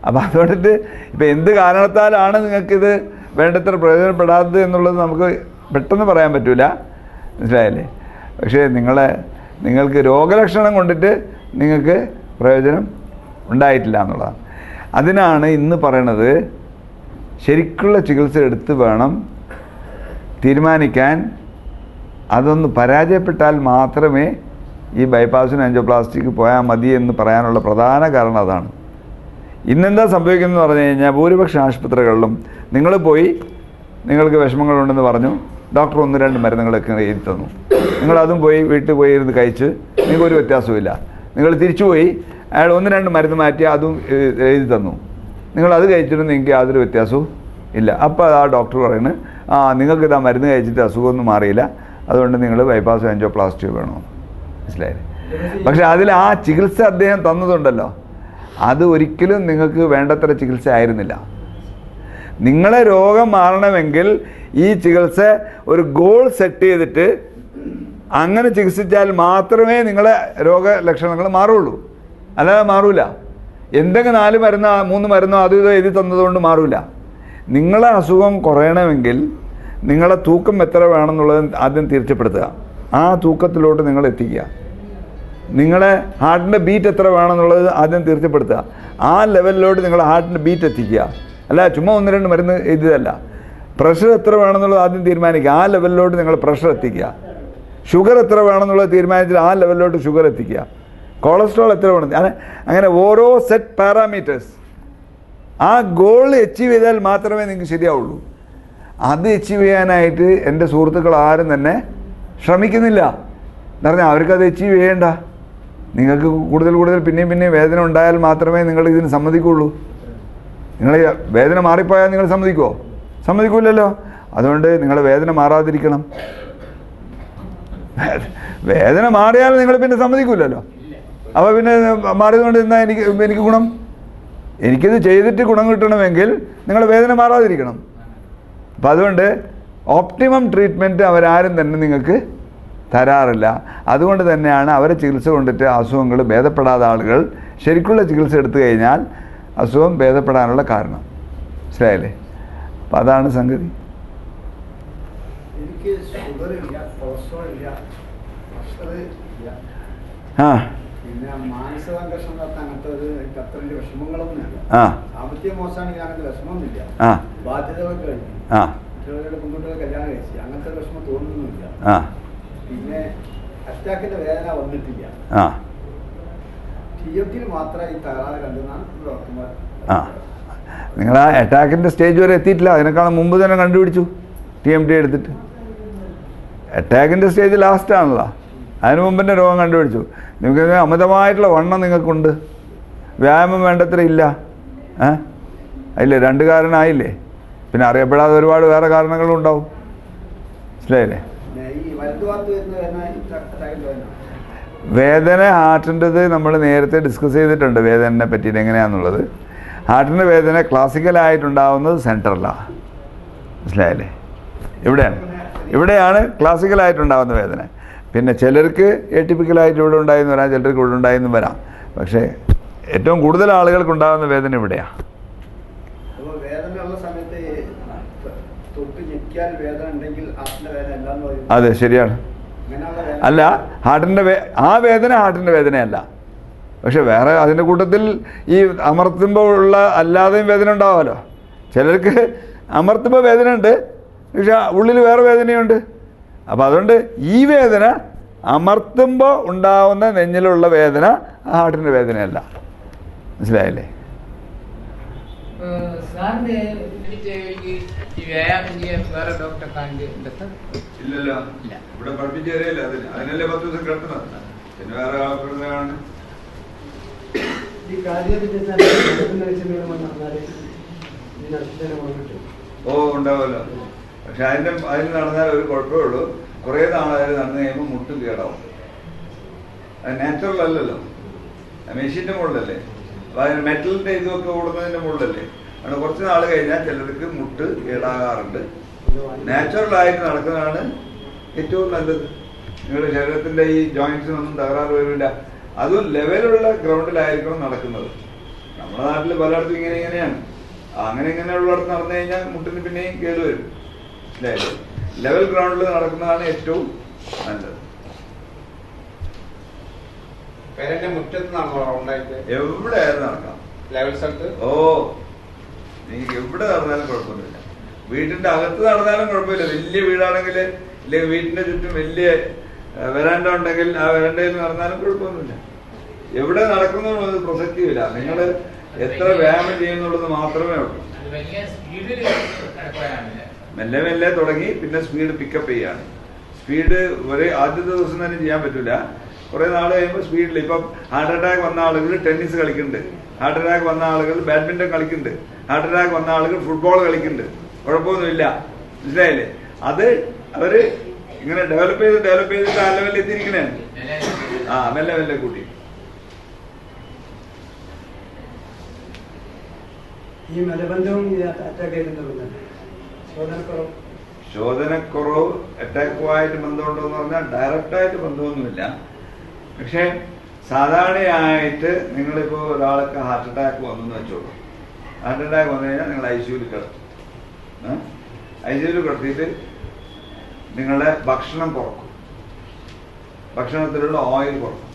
അപ്പോൾ അതുകൊണ്ടിട്ട് ഇപ്പം എന്ത് കാരണത്താലാണ് നിങ്ങൾക്കിത് വേണ്ടത്ര പ്രയോജനപ്പെടാത്തത് എന്നുള്ളത് നമുക്ക് പെട്ടെന്ന് പറയാൻ പറ്റില്ല. മനസ്സിലായില്ലേ? പക്ഷേ നിങ്ങൾക്ക് രോഗലക്ഷണം കൊണ്ടിട്ട് നിങ്ങൾക്ക് പ്രയോജനം ഉണ്ടായിട്ടില്ല എന്നുള്ളതാണ്. അതിനാണ് ഇന്ന് പറയണത് ശരിക്കുള്ള ചികിത്സ എടുത്ത് വേണം തീരുമാനിക്കാൻ. അതൊന്ന് പരാജയപ്പെട്ടാൽ മാത്രമേ ഈ ബൈപ്പാസിന് ആൻജിയോപ്ലാസ്റ്റിക്ക് പോയാൽ മതി എന്ന് പറയാനുള്ള പ്രധാന കാരണം അതാണ്. ഇന്നെന്താ സംഭവിക്കുന്നതെന്ന് പറഞ്ഞു കഴിഞ്ഞാൽ ഭൂരിപക്ഷ ആശുപത്രികളിലും നിങ്ങൾ പോയി നിങ്ങൾക്ക് വിഷമങ്ങളുണ്ടെന്ന് പറഞ്ഞു, ഡോക്ടർ 1-2 മരുന്നുകളൊക്കെ എഴുതി തന്നു, നിങ്ങളതും പോയി വീട്ടിൽ പോയി ഇരുന്ന് കഴിച്ച് നിങ്ങൾക്കൊരു വ്യത്യാസവുമില്ല. നിങ്ങൾ തിരിച്ചു പോയി അയാൾ 1-2 മരുന്ന് മാറ്റി അതും എഴുതി തന്നു, നിങ്ങളത് കഴിച്ചിട്ട് നിങ്ങൾക്ക് യാതൊരു വ്യത്യാസവും ഇല്ല. അപ്പോൾ ആ ഡോക്ടർ പറയുന്നത് നിങ്ങൾക്കിതാ മരുന്ന് കഴിച്ചിട്ട് അസുഖമൊന്നും മാറിയില്ല, അതുകൊണ്ട് നിങ്ങൾ ബൈപ്പാസ് ആൻജിയോപ്ലാസ്റ്റി വേണോ. മനസ്സിലായില്ലേ? പക്ഷെ അതിൽ ആ ചികിത്സ അദ്ദേഹം തന്നതുണ്ടല്ലോ, അത് ഒരിക്കലും നിങ്ങൾക്ക് വേണ്ടത്ര ചികിത്സ ആയിരുന്നില്ല. നിങ്ങളെ രോഗം മാറണമെങ്കിൽ ഈ ചികിത്സ ഒരു ഗോൾ സെറ്റ് ചെയ്തിട്ട് അങ്ങനെ ചികിത്സിച്ചാൽ മാത്രമേ നിങ്ങളെ രോഗലക്ഷണങ്ങൾ മാറുള്ളൂ. അല്ലാതെ മാറൂല. എന്തെങ്കിലും 4 മരുന്നോ 3 മരുന്നോ അത് ഇത് എഴുതി തന്നതുകൊണ്ട് മാറൂല. നിങ്ങളെ അസുഖം കുറയണമെങ്കിൽ നിങ്ങളെ തൂക്കം എത്ര വേണമെന്നുള്ളത് ആദ്യം തീർച്ചപ്പെടുത്തുക. ആ തൂക്കത്തിലോട്ട് നിങ്ങൾ എത്തിക്കുക. നിങ്ങളെ ഹാർട്ടിൻ്റെ ബീറ്റ് എത്ര വേണമെന്നുള്ളത് ആദ്യം തീർച്ചപ്പെടുത്തുക. ആ ലെവലിലോട്ട് നിങ്ങളെ ഹാർട്ടിൻ്റെ ബീറ്റ് എത്തിക്കുക. അല്ല ചുമ്മാ 1-2 മരുന്ന് എഴുതിയതല്ല. പ്രഷർ എത്ര വേണമെന്നുള്ളത് ആദ്യം തീരുമാനിക്കുക. ആ ലെവലിലോട്ട് നിങ്ങൾ പ്രഷർ എത്തിക്കുക. ഷുഗർ എത്ര വേണമെന്നുള്ളത് തീരുമാനിച്ചിട്ട് ആ ലെവലിലോട്ട് ഷുഗർ എത്തിക്കുക. കൊളസ്ട്രോൾ എത്ര വേണം, അങ്ങനെ ഓരോ സെറ്റ് പാരാമീറ്റേഴ്സ് ആ ഗോൾ അച്ചീവ് ചെയ്താൽ മാത്രമേ നിങ്ങൾക്ക് ശരിയാവുള്ളൂ. അത് അച്ചീവ് ചെയ്യാനായിട്ട് എൻ്റെ സുഹൃത്തുക്കൾ ആരും തന്നെ ശ്രമിക്കുന്നില്ല. എന്ന് പറഞ്ഞാൽ അവർക്കത് അച്ചീവ് ചെയ്യേണ്ട. നിങ്ങൾക്ക് കൂടുതൽ പിന്നെയും വേദന ഉണ്ടായാൽ മാത്രമേ നിങ്ങൾ ഇതിന് സമ്മതിക്കുള്ളൂ. നിങ്ങൾ വേദന മാറിപ്പോയാൽ നിങ്ങൾ സമ്മതിക്കുമോ? സമ്മതിക്കില്ലല്ലോ. അതുകൊണ്ട് നിങ്ങൾ വേദന മാറാതിരിക്കണം. വേദന മാറിയാൽ നിങ്ങൾ പിന്നെ സമ്മതിക്കില്ലല്ലോ. അപ്പോൾ പിന്നെ മാറിയതുകൊണ്ട് എന്താ എനിക്ക് ഗുണം? എനിക്കിത് ചെയ്തിട്ട് ഗുണം കിട്ടണമെങ്കിൽ നിങ്ങൾ വേദന മാറാതിരിക്കണം. അപ്പം അതുകൊണ്ട് ഓപ്റ്റിമം ട്രീറ്റ്മെൻറ്റ് അവരാരും തന്നെ നിങ്ങൾക്ക് തരാറില്ല. അതുകൊണ്ട് തന്നെയാണ് അവരെ ചികിത്സ കൊണ്ടിട്ട് അസുഖങ്ങൾ ഭേദപ്പെടാത്ത ആളുകൾ ശരിക്കുള്ള ചികിത്സ എടുത്തു കഴിഞ്ഞാൽ അസുഖം ഭേദപ്പെടാനുള്ള കാരണം. മനസ്സിലായില്ലേ? അപ്പം അതാണ് സംഗതി. എനിക്ക് ഷുഗറില്ല, കൊളസ്ട്രോൾ ഇല്ല, പ്രഷർ ഇല്ല, പിന്നെ മാനസിക സംഘർഷം അങ്ങനത്തെ എനിക്ക് അത്ര വലിയ വിഷമങ്ങളൊന്നുമില്ല. സാമ്പത്തിക മോശമാണെങ്കിൽ അങ്ങനത്തെ വിഷമമൊന്നുമില്ല. ബാധ്യതകളൊക്കെ കഴിഞ്ഞു, കുട്ടികളുടെ പെൺകുട്ടികൾ കല്യാണം കഴിച്ചു, അങ്ങനത്തെ വിഷമം തോന്നുന്നില്ല. പിന്നെ അറ്റാക്കിന്റെ വേദന വന്നിട്ടില്ല. TMT മാത്രമേ ഈ തകരാറ് കണ്ടെന്നാണ് ഡോക്ടർമാർ. നിങ്ങൾ ആ അറ്റാക്കിൻ്റെ സ്റ്റേജ് വരെ എത്തിയിട്ടില്ല. അതിനേക്കാളും മുമ്പ് തന്നെ കണ്ടുപിടിച്ചു TMT എടുത്തിട്ട്. അറ്റാക്കിൻ്റെ സ്റ്റേജ് ലാസ്റ്റാണല്ലോ. അതിന് മുമ്പ് തന്നെ രോഗം കണ്ടുപിടിച്ചു. നിങ്ങൾക്ക് അമിതമായിട്ടുള്ള വണ്ണം നിങ്ങൾക്കുണ്ട്, വ്യായാമം വേണ്ടത്ര ഇല്ല. അതില്ലേ 2 കാരണമായില്ലേ? പിന്നെ അറിയപ്പെടാതെ ഒരുപാട് വേറെ കാരണങ്ങളും ഉണ്ടാവും. മനസ്സിലായില്ലേ? വേദന ഹാർട്ടിൻ്റെത് നമ്മൾ നേരത്തെ ഡിസ്കസ് ചെയ്തിട്ടുണ്ട്. വേദനയെ പറ്റിയിട്ട് എങ്ങനെയാണെന്നുള്ളത്. ഹാർട്ടിൻ്റെ വേദന ക്ലാസിക്കലായിട്ടുണ്ടാവുന്നത് സെൻറ്ററിലാണ്. മനസ്സിലായില്ലേ? ഇവിടെയാണ് ക്ലാസിക്കലായിട്ടുണ്ടാകുന്ന വേദന. പിന്നെ ചിലർക്ക് എറ്റിപ്പിക്കലായിട്ട് ഇവിടെ ഉണ്ടായെന്ന് വരാം, ചിലർക്ക് ഇവിടെ ഉണ്ടായെന്ന് വരാം. പക്ഷേ ഏറ്റവും കൂടുതൽ ആളുകൾക്ക് ഉണ്ടാകുന്ന വേദന ഇവിടെയാണ്. അതെ, ശരിയാണ്. അല്ല, ആ വേദന ഹാർട്ടിൻ്റെ വേദനയല്ല. പക്ഷെ വേറെ അതിൻ്റെ കൂട്ടത്തിൽ ഈ അമർത്തുമ്പോൾ ഉള്ള അല്ലാതെയും വേദന ഉണ്ടാവുമല്ലോ. ചിലർക്ക് അമർത്തുമ്പോൾ വേദന ഉണ്ട്, പക്ഷെ ഉള്ളിൽ വേറെ വേദനയുണ്ട്. അപ്പോൾ അതുകൊണ്ട് ഈ വേദന അമർത്തുമ്പോൾ ഉണ്ടാവുന്ന നെഞ്ഞിലുള്ള വേദന ഹാർട്ടിൻ്റെ വേദനയല്ല. മനസ്സിലായില്ലേ? ഇല്ലല്ലോ, ഇവിടെ പഠിപ്പിച്ചേരല്ല. അതിനല്ലേ 10 ദിവസം കിടക്കുന്നത്. പിന്നെ വേറെ ആൾക്കാരാണ് ഈ കാര്യം ഓ ഉണ്ടാവുമല്ലോ. പക്ഷെ അതിന് നടന്നാൽ ഒരു കുഴപ്പമേ ഉള്ളൂ, കുറേ നാളായാലും നടന്നു കഴിയുമ്പോൾ മുട്ടും കേടാവും. അത് നാച്ചുറൽ അല്ലല്ലോ, മെഷീൻ്റെ മുകളിലല്ലേ. അപ്പൊ അതിന് മെറ്റലിന്റെ ഇതൊക്കെ ഓടുന്നതിന്റെ മുകളിലല്ലേ. അവിടെ കുറച്ച് നാൾ കഴിഞ്ഞാൽ ചിലർക്ക് മുട്ട് കേടാകാറുണ്ട്. നാച്ചുറൽ ആയിട്ട് നടക്കുന്നതാണ് ഏറ്റവും നല്ലത്. നിങ്ങളുടെ ശരീരത്തിന്റെ ഈ ജോയിന്റ്സിനൊന്നും തകരാറ് വരില്ല. അതും ലെവലുള്ള ഗ്രൗണ്ടിലായിരിക്കണം നടക്കുന്നത്. നമ്മുടെ നാട്ടിൽ പലയിടത്തും ഇങ്ങനെയാണ്. ഇങ്ങനെയുള്ളിടത്ത് നടന്നു കഴിഞ്ഞാൽ മുട്ടിന് പിന്നെയും കേടുവരും. ലെവൽ ഗ്രൗണ്ടിൽ നടക്കുന്നതാണ് ഏറ്റവും നല്ലത്. എവിടെ ആയാലും നടക്കാം, ലെവൽ സ്ഥലത്ത്. ഓ നിങ്ങൾക്ക് എവിടെ നടന്നാലും കുഴപ്പമൊന്നുമില്ല. വീട്ടിന്റെ അകത്ത് നടന്നാലും കുഴപ്പമില്ല. വലിയ വീടാണെങ്കിൽ, ഇല്ലെങ്കിൽ വീട്ടിന്റെ ചുറ്റും വലിയ വരാന്ത ഉണ്ടെങ്കിൽ ആ വരാന്തയിൽ നടന്നാലും കുഴപ്പമൊന്നുമില്ല. എവിടെ നടക്കുന്നതും പ്രസക്തിയില്ല. നിങ്ങൾ എത്ര വ്യായാമം ചെയ്യുന്നുള്ളത് മാത്രമേ ഉള്ളൂ. മെല്ലെ മെല്ലെ തുടങ്ങി പിന്നെ സ്പീഡ് പിക്കപ്പ് ചെയ്യാണ്. സ്പീഡ് ആദ്യത്തെ ദിവസം തന്നെ ചെയ്യാൻ പറ്റില്ല. കുറെ നാൾ കഴിയുമ്പോൾ സ്പീഡിൽ, ഇപ്പം ഹാർട്ട് അറ്റാക്ക് വന്ന ആളുകൾ ടെന്നീസ് കളിക്കുന്നുണ്ട്, ഹാർട്ട് അറ്റാക്ക് വന്ന ആളുകൾ ബാഡ്മിന്റൺ കളിക്കുന്നുണ്ട്, ഹാർട്ട് അറ്റാക്ക് വന്ന ആളുകൾ ഫുട്ബോൾ കളിക്കുന്നുണ്ട്. കുഴപ്പമൊന്നുമില്ല, മനസ്സിലായില്ലേ? അത് അവര് ഇങ്ങനെ ഡെവലപ്പ് ചെയ്തിട്ട് ആ ലെവലിൽ എത്തിയിരിക്കണേ. മെല്ലെ മെല്ലെ കൂട്ടി. ഈ മലബന്ധവും അറ്റാക്ക് ചെയ്യുന്നുണ്ട്. ശോധനക്കുറവ് അറ്റാക്കുമായിട്ട് ബന്ധമുണ്ടോ എന്ന് പറഞ്ഞാൽ ഡയറക്റ്റായിട്ട് ബന്ധമൊന്നുമില്ല. പക്ഷെ സാധാരണയായിട്ട് നിങ്ങളിപ്പോ ഒരാൾക്ക് ഹാർട്ട് അറ്റാക്ക് വന്നെന്ന് വെച്ചോളൂ. ഹാർട്ട് അറ്റാക്ക് വന്നു കഴിഞ്ഞാൽ നിങ്ങൾ ICUവിൽ കിടത്തും. ICUവിൽ കിടത്തിയിട്ട് നിങ്ങളുടെ ഭക്ഷണം കുറക്കും, ഭക്ഷണത്തിലുള്ള ഓയിൽ കുറക്കും,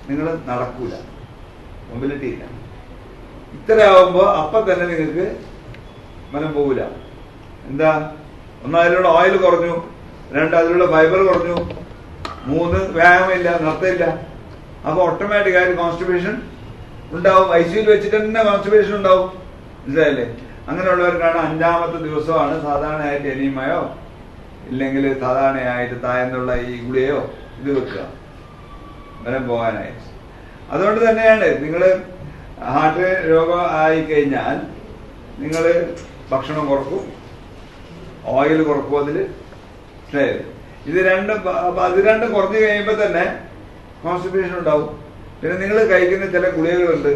നിങ്ങൾ നടക്കൂല, മൊബിലിറ്റി ഇല്ല. ഇത്രയാവുമ്പോൾ അപ്പം തന്നെ നിങ്ങൾക്ക് മനം പോവില്ല. എന്താ? ഒന്ന് അതിലുള്ള ഓയിൽ കുറഞ്ഞു, 2 അതിലുള്ള ഫൈബർ കുറഞ്ഞു, 3 വ്യായാമമില്ല, നടത്തില്ല. അപ്പൊ ഓട്ടോമാറ്റിക്കായിട്ട് കോൺസ്റ്റിപ്പേഷൻ ഉണ്ടാവും. ICUവിൽ വെച്ചിട്ട് തന്നെ കോൺസ്റ്റിപ്പേഷൻ ഉണ്ടാവും, മനസ്സിലായില്ലേ? അങ്ങനെയുള്ളവർക്കാണ് 5ാമത്തെ ദിവസമാണ് സാധാരണയായിട്ട് എനിമയോ ഇല്ലെങ്കിൽ സാധാരണയായിട്ട് താഴ്ന്നുള്ള ഈ ഗുളിയോ ഇത് വെക്കുക വരം പോകാനായിട്ട്. അതുകൊണ്ട് തന്നെയാണ് നിങ്ങൾ ഹാർട്ട് രോഗം ആയിക്കഴിഞ്ഞാൽ നിങ്ങൾ ഭക്ഷണം കുറക്കും, ഓയിൽ കുറക്കും. അതിൽ ഇത് രണ്ടും കുറഞ്ഞു കഴിയുമ്പോൾ തന്നെ കോൺസ്റ്റിപ്പേഷൻ ഉണ്ടാവും. പിന്നെ നിങ്ങൾ കഴിക്കുന്ന ചില ഗുളികകളുണ്ട്,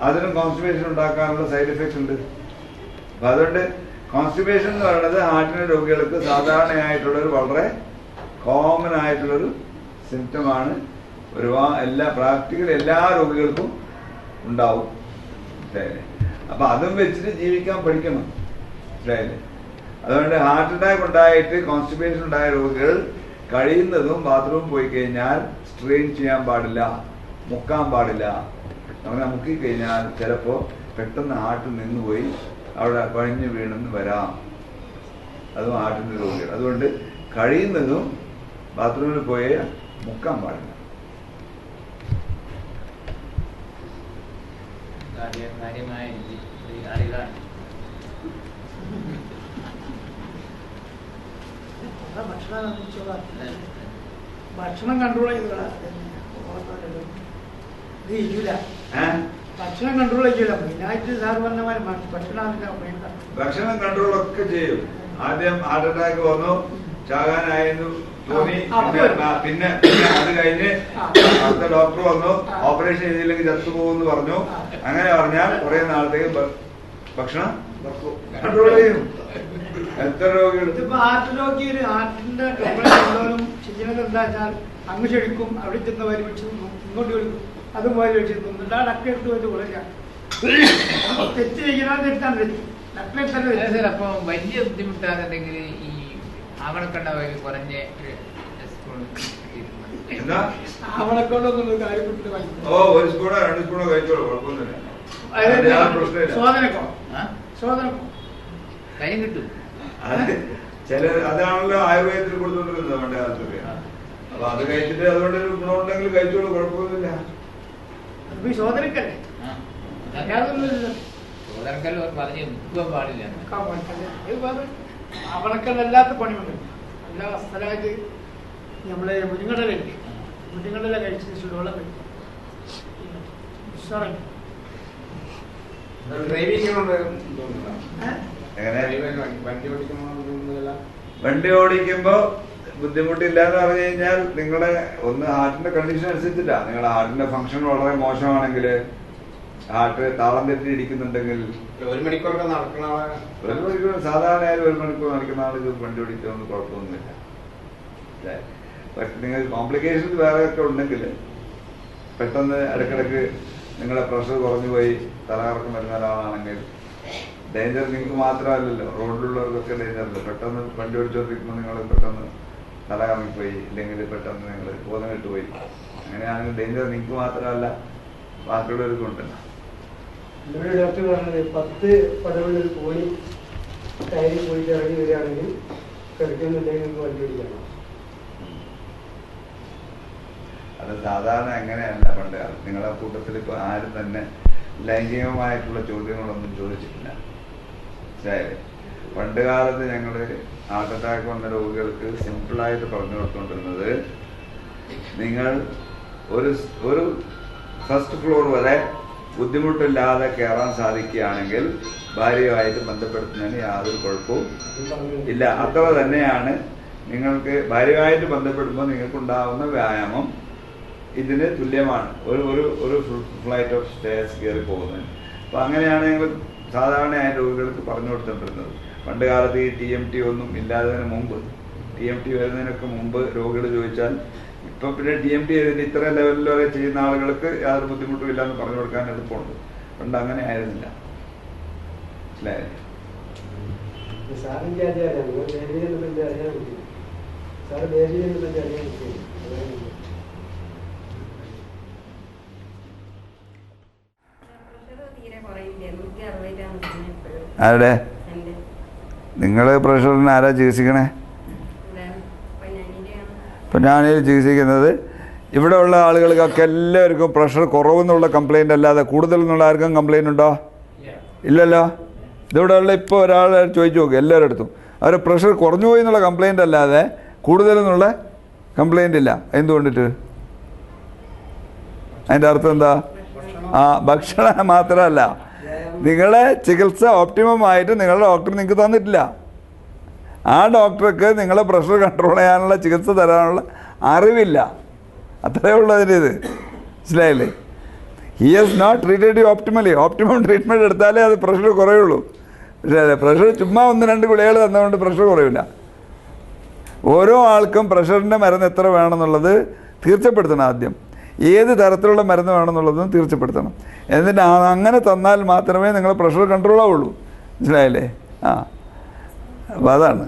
അതിനും കോൺസ്റ്റിപ്പേഷൻ ഉണ്ടാക്കാനുള്ള സൈഡ് എഫക്റ്റ് ഉണ്ട്. അപ്പൊ അതുകൊണ്ട് കോൺസ്റ്റിപ്പേഷൻ എന്ന് പറയുന്നത് ഹാർട്ടിന്റെ രോഗികൾക്ക് സാധാരണയായിട്ടുള്ളൊരു വളരെ കോമൺ ആയിട്ടുള്ളൊരു സിംറ്റമാണ്. പ്രാക്ടിക്കൽ എല്ലാ രോഗികൾക്കും ഉണ്ടാവും. അപ്പൊ അതും വെച്ചിട്ട് ജീവിക്കാൻ പഠിക്കണം. അതുകൊണ്ട് ഹാർട്ട് അറ്റാക്ക് ഉണ്ടായിട്ട് കോൺസ്റ്റിപ്പേഷൻ ഉണ്ടായ രോഗികൾ കഴിയുന്നതും ബാത്റൂമിൽ പോയി കഴിഞ്ഞാൽ സ്ട്രെയിൻ ചെയ്യാൻ പാടില്ല, മുക്കാൻ പാടില്ല. അങ്ങനെ മുക്കിക്കഴിഞ്ഞാൽ ചിലപ്പോ പെട്ടെന്ന് ഹാർട്ട് നിന്നുപോയി അവിടെ പഴിഞ്ഞു വീണെന്ന് വരാം. അതും ഹാർട്ടിന്റെ രോഗികൾ. അതുകൊണ്ട് കഴിയുന്നതും ബാത്റൂമിൽ പോയി മുക്കാൻ പാടില്ല. ഭക്ഷണം കൺട്രോൾ ചെയ്യൂല, ഭക്ഷണം കൺട്രോൾ ചെയ്യൂല. മെയിനായിട്ട് സാർ പറഞ്ഞ ഭക്ഷണം കൺട്രോൾ ഒക്കെ ചെയ്യും. ആദ്യം ഹാർട്ട് അറ്റാക്ക് വന്നു, ചാകാനായിരുന്നു തോന്നി, പിന്നെ അത് കഴിഞ്ഞ് അടുത്ത ഡോക്ടർ വന്നു, ഓപ്പറേഷൻ ചെയ്തില്ലെങ്കിൽ ചത്തുപോകുമെന്ന് പറഞ്ഞു. അങ്ങനെ പറഞ്ഞാൽ കുറെ നാളത്തേക്ക് ഭക്ഷണം കൺട്രോൾ ചെയ്യും. എത്ര രോഗികൾ ഹാർട്ട് രോഗി ഒരു ഹാർട്ടിന്റെ കംപ്ലൈന്റ് ചെയ്യുന്നത് എന്താ വെച്ചാൽ അങ്ങ് ചെടിക്കും, അവിടെ ചെന്ന് വരി വെച്ച് ഇങ്ങോട്ട് കൊടുക്കും, അതും വരി വെച്ചിരുന്നു. എന്നിട്ട് ആ ഡക്ടർ എടുത്ത് പോയിട്ട് കൊടുക്കാം. തെറ്റ് ചെയ്യണം, തെറ്റാണ് തെറ്റ്. ഡക്ടറെ അപ്പൊ വലിയ ബുദ്ധിമുട്ടാകുന്നുണ്ടെങ്കിൽ ഈ ആവണക്കണ്ട വഴി കുറഞ്ഞ ആവണക്കൊണ്ടൊന്നും കാര്യപ്പെട്ടിട്ട് ഒരു സ്പൂണോ 2 സ്പൂണോ കഴിച്ചോളൂ, കുഴപ്പമൊന്നുമില്ല. ശോധനക്കോ കാര്യം കിട്ടും. അതാണല്ലോ ആയുർവേദത്തിൽ കൊടുത്തോണ്ടിരുന്നത് പണ്ട് കാലത്തൊക്കെ. അപ്പൊ അത് കഴിച്ചിട്ട് അതുകൊണ്ട് ഒരു ഗുണമുണ്ടെങ്കിൽ കഴിച്ചോളൂ, കുഴപ്പമൊന്നുമില്ല. ശോധനക്കല്ലേ പറഞ്ഞ് മുക്കാൻ പാടില്ല. അവണക്കല്ലാത്ത പണിയുണ്ട്. എല്ലാ സ്ഥലമായിട്ട് നമ്മളെ മുരിങ്ങടലല്ലേ, മുരിങ്ങടല കഴിച്ച് ചുടുവെള്ളം കഴിക്കും. എങ്ങനെ വണ്ടി ഓടിക്കുമ്പോൾ വണ്ടി ഓടിക്കുമ്പോൾ ബുദ്ധിമുട്ടില്ല എന്ന് പറഞ്ഞു കഴിഞ്ഞാൽ നിങ്ങളുടെ ഒന്ന് ഹാർട്ടിന്റെ കണ്ടീഷൻ അനുസരിച്ചിട്ടാ. നിങ്ങളുടെ ഹാർട്ടിന്റെ ഫംഗ്ഷൻ വളരെ മോശമാണെങ്കിൽ, ഹാർട്ട് താളം തെറ്റി ഇരിക്കുന്നുണ്ടെങ്കിൽ 1 മണിക്കൂറൊക്കെ നടക്കണ 1 മണിക്കൂർ സാധാരണ 1 മണിക്കൂർ നടക്കുന്ന ആൾക്ക് വണ്ടി ഓടിക്കുന്നൊന്നും കുഴപ്പമൊന്നുമില്ല. പക്ഷെ നിങ്ങൾക്ക് കോംപ്ലിക്കേഷൻസ് വേറെ ഒക്കെ ഉണ്ടെങ്കിൽ, പെട്ടെന്ന് ഇടയ്ക്കിടയ്ക്ക് നിങ്ങളുടെ പ്രഷർ കുറഞ്ഞു പോയി തലകറക്കം വരുന്ന ഒരാളാണെങ്കിൽ ഡേഞ്ചർ നിങ്ങൾക്ക് മാത്രമല്ലല്ലോ, റോഡിലുള്ളവർക്കൊക്കെ ഡേഞ്ചറല്ലോ. പെട്ടെന്ന് വണ്ടി ഓടിച്ചോണ്ടിരിക്കുമ്പോൾ നിങ്ങൾ പെട്ടെന്ന് തലകറങ്ങിപ്പോയി, ഇല്ലെങ്കിൽ പെട്ടെന്ന് നിങ്ങൾ ബോധം കെട്ടുപോയി, അങ്ങനെയാണെങ്കിൽ ഡേഞ്ചർ നിങ്ങൾക്ക് മാത്രമല്ല ബാക്കിയുള്ളവർക്കും ഉണ്ടല്ലോ. ഇവിടെ ഡോക്ടർ പറഞ്ഞത് 10 പടവുള്ളൊരു കോണി കയറി പോയിട്ട് ഇറങ്ങി വരികയാണെങ്കിൽ കിടക്കുന്നുണ്ടെങ്കിൽ നിങ്ങൾക്ക് വണ്ടി ഓടിക്കണം. അത് സാധാരണ അങ്ങനെയല്ല. പണ്ട് നിങ്ങളുടെ കൂട്ടത്തിൽ ഇപ്പൊ ആരും തന്നെ ലൈംഗികമായിട്ടുള്ള ചോദ്യങ്ങളൊന്നും ചോദിച്ചിട്ടില്ല. മനസ്സിലായില്ലേ? പണ്ട് കാലത്ത് ഞങ്ങള് ഹാർട്ട് അറ്റാക്ക് വന്ന രോഗികൾക്ക് സിമ്പിളായിട്ട് പറഞ്ഞു കൊടുത്തുകൊണ്ടിരുന്നത്, നിങ്ങൾ ഒരു ഫസ്റ്റ് ഫ്ലോർ വരെ ബുദ്ധിമുട്ടില്ലാതെ കയറാൻ സാധിക്കുകയാണെങ്കിൽ ഭാര്യയുമായിട്ട് ബന്ധപ്പെടുത്തുന്നതിന് യാതൊരു കുഴപ്പവും ഇല്ല. അത്ര തന്നെയാണ്. നിങ്ങൾക്ക് ഭാര്യയുമായിട്ട് ബന്ധപ്പെടുമ്പോൾ നിങ്ങൾക്കുണ്ടാവുന്ന വ്യായാമം ഇതിന് തുല്യമാണ്. ഒരു ഫ്ലൈറ്റ് ഓഫ് സ്റ്റേഴ്സ് കയറി പോകുന്നത്. അപ്പം അങ്ങനെയാണ് ഞങ്ങൾ സാധാരണയായ രോഗികൾക്ക് പറഞ്ഞു കൊടുത്തിട്ടുള്ളത്. പണ്ട് കാലത്ത് ഈ TMT ഒന്നും ഇല്ലാത്തതിന് മുമ്പ്, TMT വരുന്നതിനൊക്കെ മുമ്പ് രോഗികൾ ചോദിച്ചാൽ, ഇപ്പം പിന്നെ TMT ചെയ്തിട്ട് ഇത്ര ലെവലിൽ വരെ ചെയ്യുന്ന ആളുകൾക്ക് യാതൊരു ബുദ്ധിമുട്ടും ഇല്ല എന്ന് പറഞ്ഞു കൊടുക്കാൻ എളുപ്പമുണ്ട്. പണ്ട് അങ്ങനെ ആയിരുന്നില്ല. മനസ്സിലായില്ലേ? സാറിൻ്റെ അറിയാം, ബേബിയെ പറ്റി അറിയാൻ പറ്റും. സാറ് ബേബിയെ പറ്റി അറിയാൻ പറ്റും. ആരുടെ? നിങ്ങൾ പ്രഷറിന് ആരാ ചികിത്സിക്കണേ? ഇപ്പം ഞാനീ ചികിത്സിക്കുന്നത് ഇവിടെ ഉള്ള ആളുകൾക്കൊക്കെ എല്ലാവർക്കും പ്രഷർ കുറവെന്നുള്ള കംപ്ലൈൻ്റ് അല്ലാതെ കൂടുതൽ എന്നുള്ള ആർക്കും കംപ്ലൈൻ്റ് ഉണ്ടോ? ഇല്ലല്ലോ. ഇതിവിടെ ഉള്ള ഇപ്പോൾ ഒരാൾ ചോദിച്ചു നോക്കും എല്ലാവരുടെ അടുത്തും, അവർ പ്രഷർ കുറഞ്ഞു പോയി എന്നുള്ള കംപ്ലൈൻ്റ് അല്ലാതെ കൂടുതലെന്നുള്ള കംപ്ലൈൻ്റ് ഇല്ല. എന്തുകൊണ്ടിട്ട്? അതിൻ്റെ അർത്ഥം എന്താ? ഭക്ഷണം മാത്രമല്ല, നിങ്ങളെ ചികിത്സ ഓപ്റ്റിമമായിട്ട് നിങ്ങളുടെ ഡോക്ടർ നിങ്ങൾക്ക് തന്നിട്ടില്ല. ആ ഡോക്ടർക്ക് നിങ്ങളെ പ്രഷർ കൺട്രോൾ ചെയ്യാനുള്ള ചികിത്സ തരാനുള്ള അറിവില്ല. അത്രയേ ഉള്ളൂ അതിൻ്റേത്. മനസ്സിലായില്ലേ? He has not treated you optimally. Optimum treatment എടുത്താലേ അത് പ്രഷർ കുറയുള്ളൂ. പക്ഷേ പ്രഷർ ചുമ്മാ 1-2 ഗുളികകൾ തന്നുകൊണ്ട് പ്രഷർ കുറയില്ല. ഓരോ ആൾക്കും പ്രഷറിൻ്റെ മരുന്ന് എത്ര വേണമെന്നുള്ളത് തീർച്ചപ്പെടുത്തണം. ആദ്യം ഏത് തരത്തിലുള്ള മരുന്ന് വേണമെന്നുള്ളതും തീർച്ചപ്പെടുത്തണം. എന്നിട്ട് അങ്ങനെ തന്നാൽ മാത്രമേ നിങ്ങൾ പ്രഷർ കൺട്രോൾ ആവുള്ളൂ. മനസ്സിലായില്ലേ? അപ്പോൾ അതാണ്.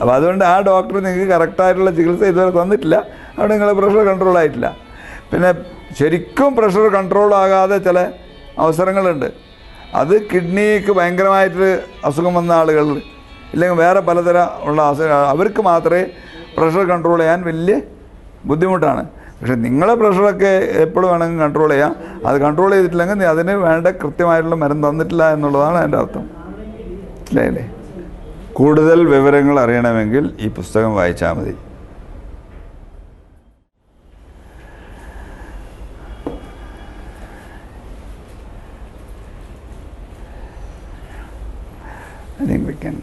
അപ്പോൾ അതുകൊണ്ട് ആ ഡോക്ടർ നിങ്ങൾക്ക് കറക്റ്റായിട്ടുള്ള ചികിത്സ ഇതുവരെ തന്നിട്ടില്ല. അവിടെ നിങ്ങളെ പ്രഷർ കൺട്രോൾ ആയിട്ടില്ല. പിന്നെ ശരിക്കും പ്രഷർ കൺട്രോൾ ആകാതെ ചില അവസരങ്ങളുണ്ട്. അത് കിഡ്നിക്ക് ഭയങ്കരമായിട്ട് അസുഖം വന്ന ആളുകൾ, ഇല്ലെങ്കിൽ വേറെ പലതരം ഉള്ള അസുഖം, അവർക്ക് മാത്രമേ പ്രഷർ കൺട്രോൾ ചെയ്യാൻ വലിയ ബുദ്ധിമുട്ടാണ്. പക്ഷെ നിങ്ങളെ പ്രഷറൊക്കെ എപ്പോഴും വേണമെങ്കിൽ കൺട്രോൾ ചെയ്യാം. അത് കൺട്രോൾ ചെയ്തിട്ടില്ലെങ്കിൽ അതിന് വേണ്ട കൃത്യമായിട്ടുള്ള മരുന്ന് തന്നിട്ടില്ല എന്നുള്ളതാണ് അതിൻ്റെ അർത്ഥം. മനസ്സിലായില്ലേ? കൂടുതൽ വിവരങ്ങൾ അറിയണമെങ്കിൽ ഈ പുസ്തകം വായിച്ചാൽ മതി. I think we can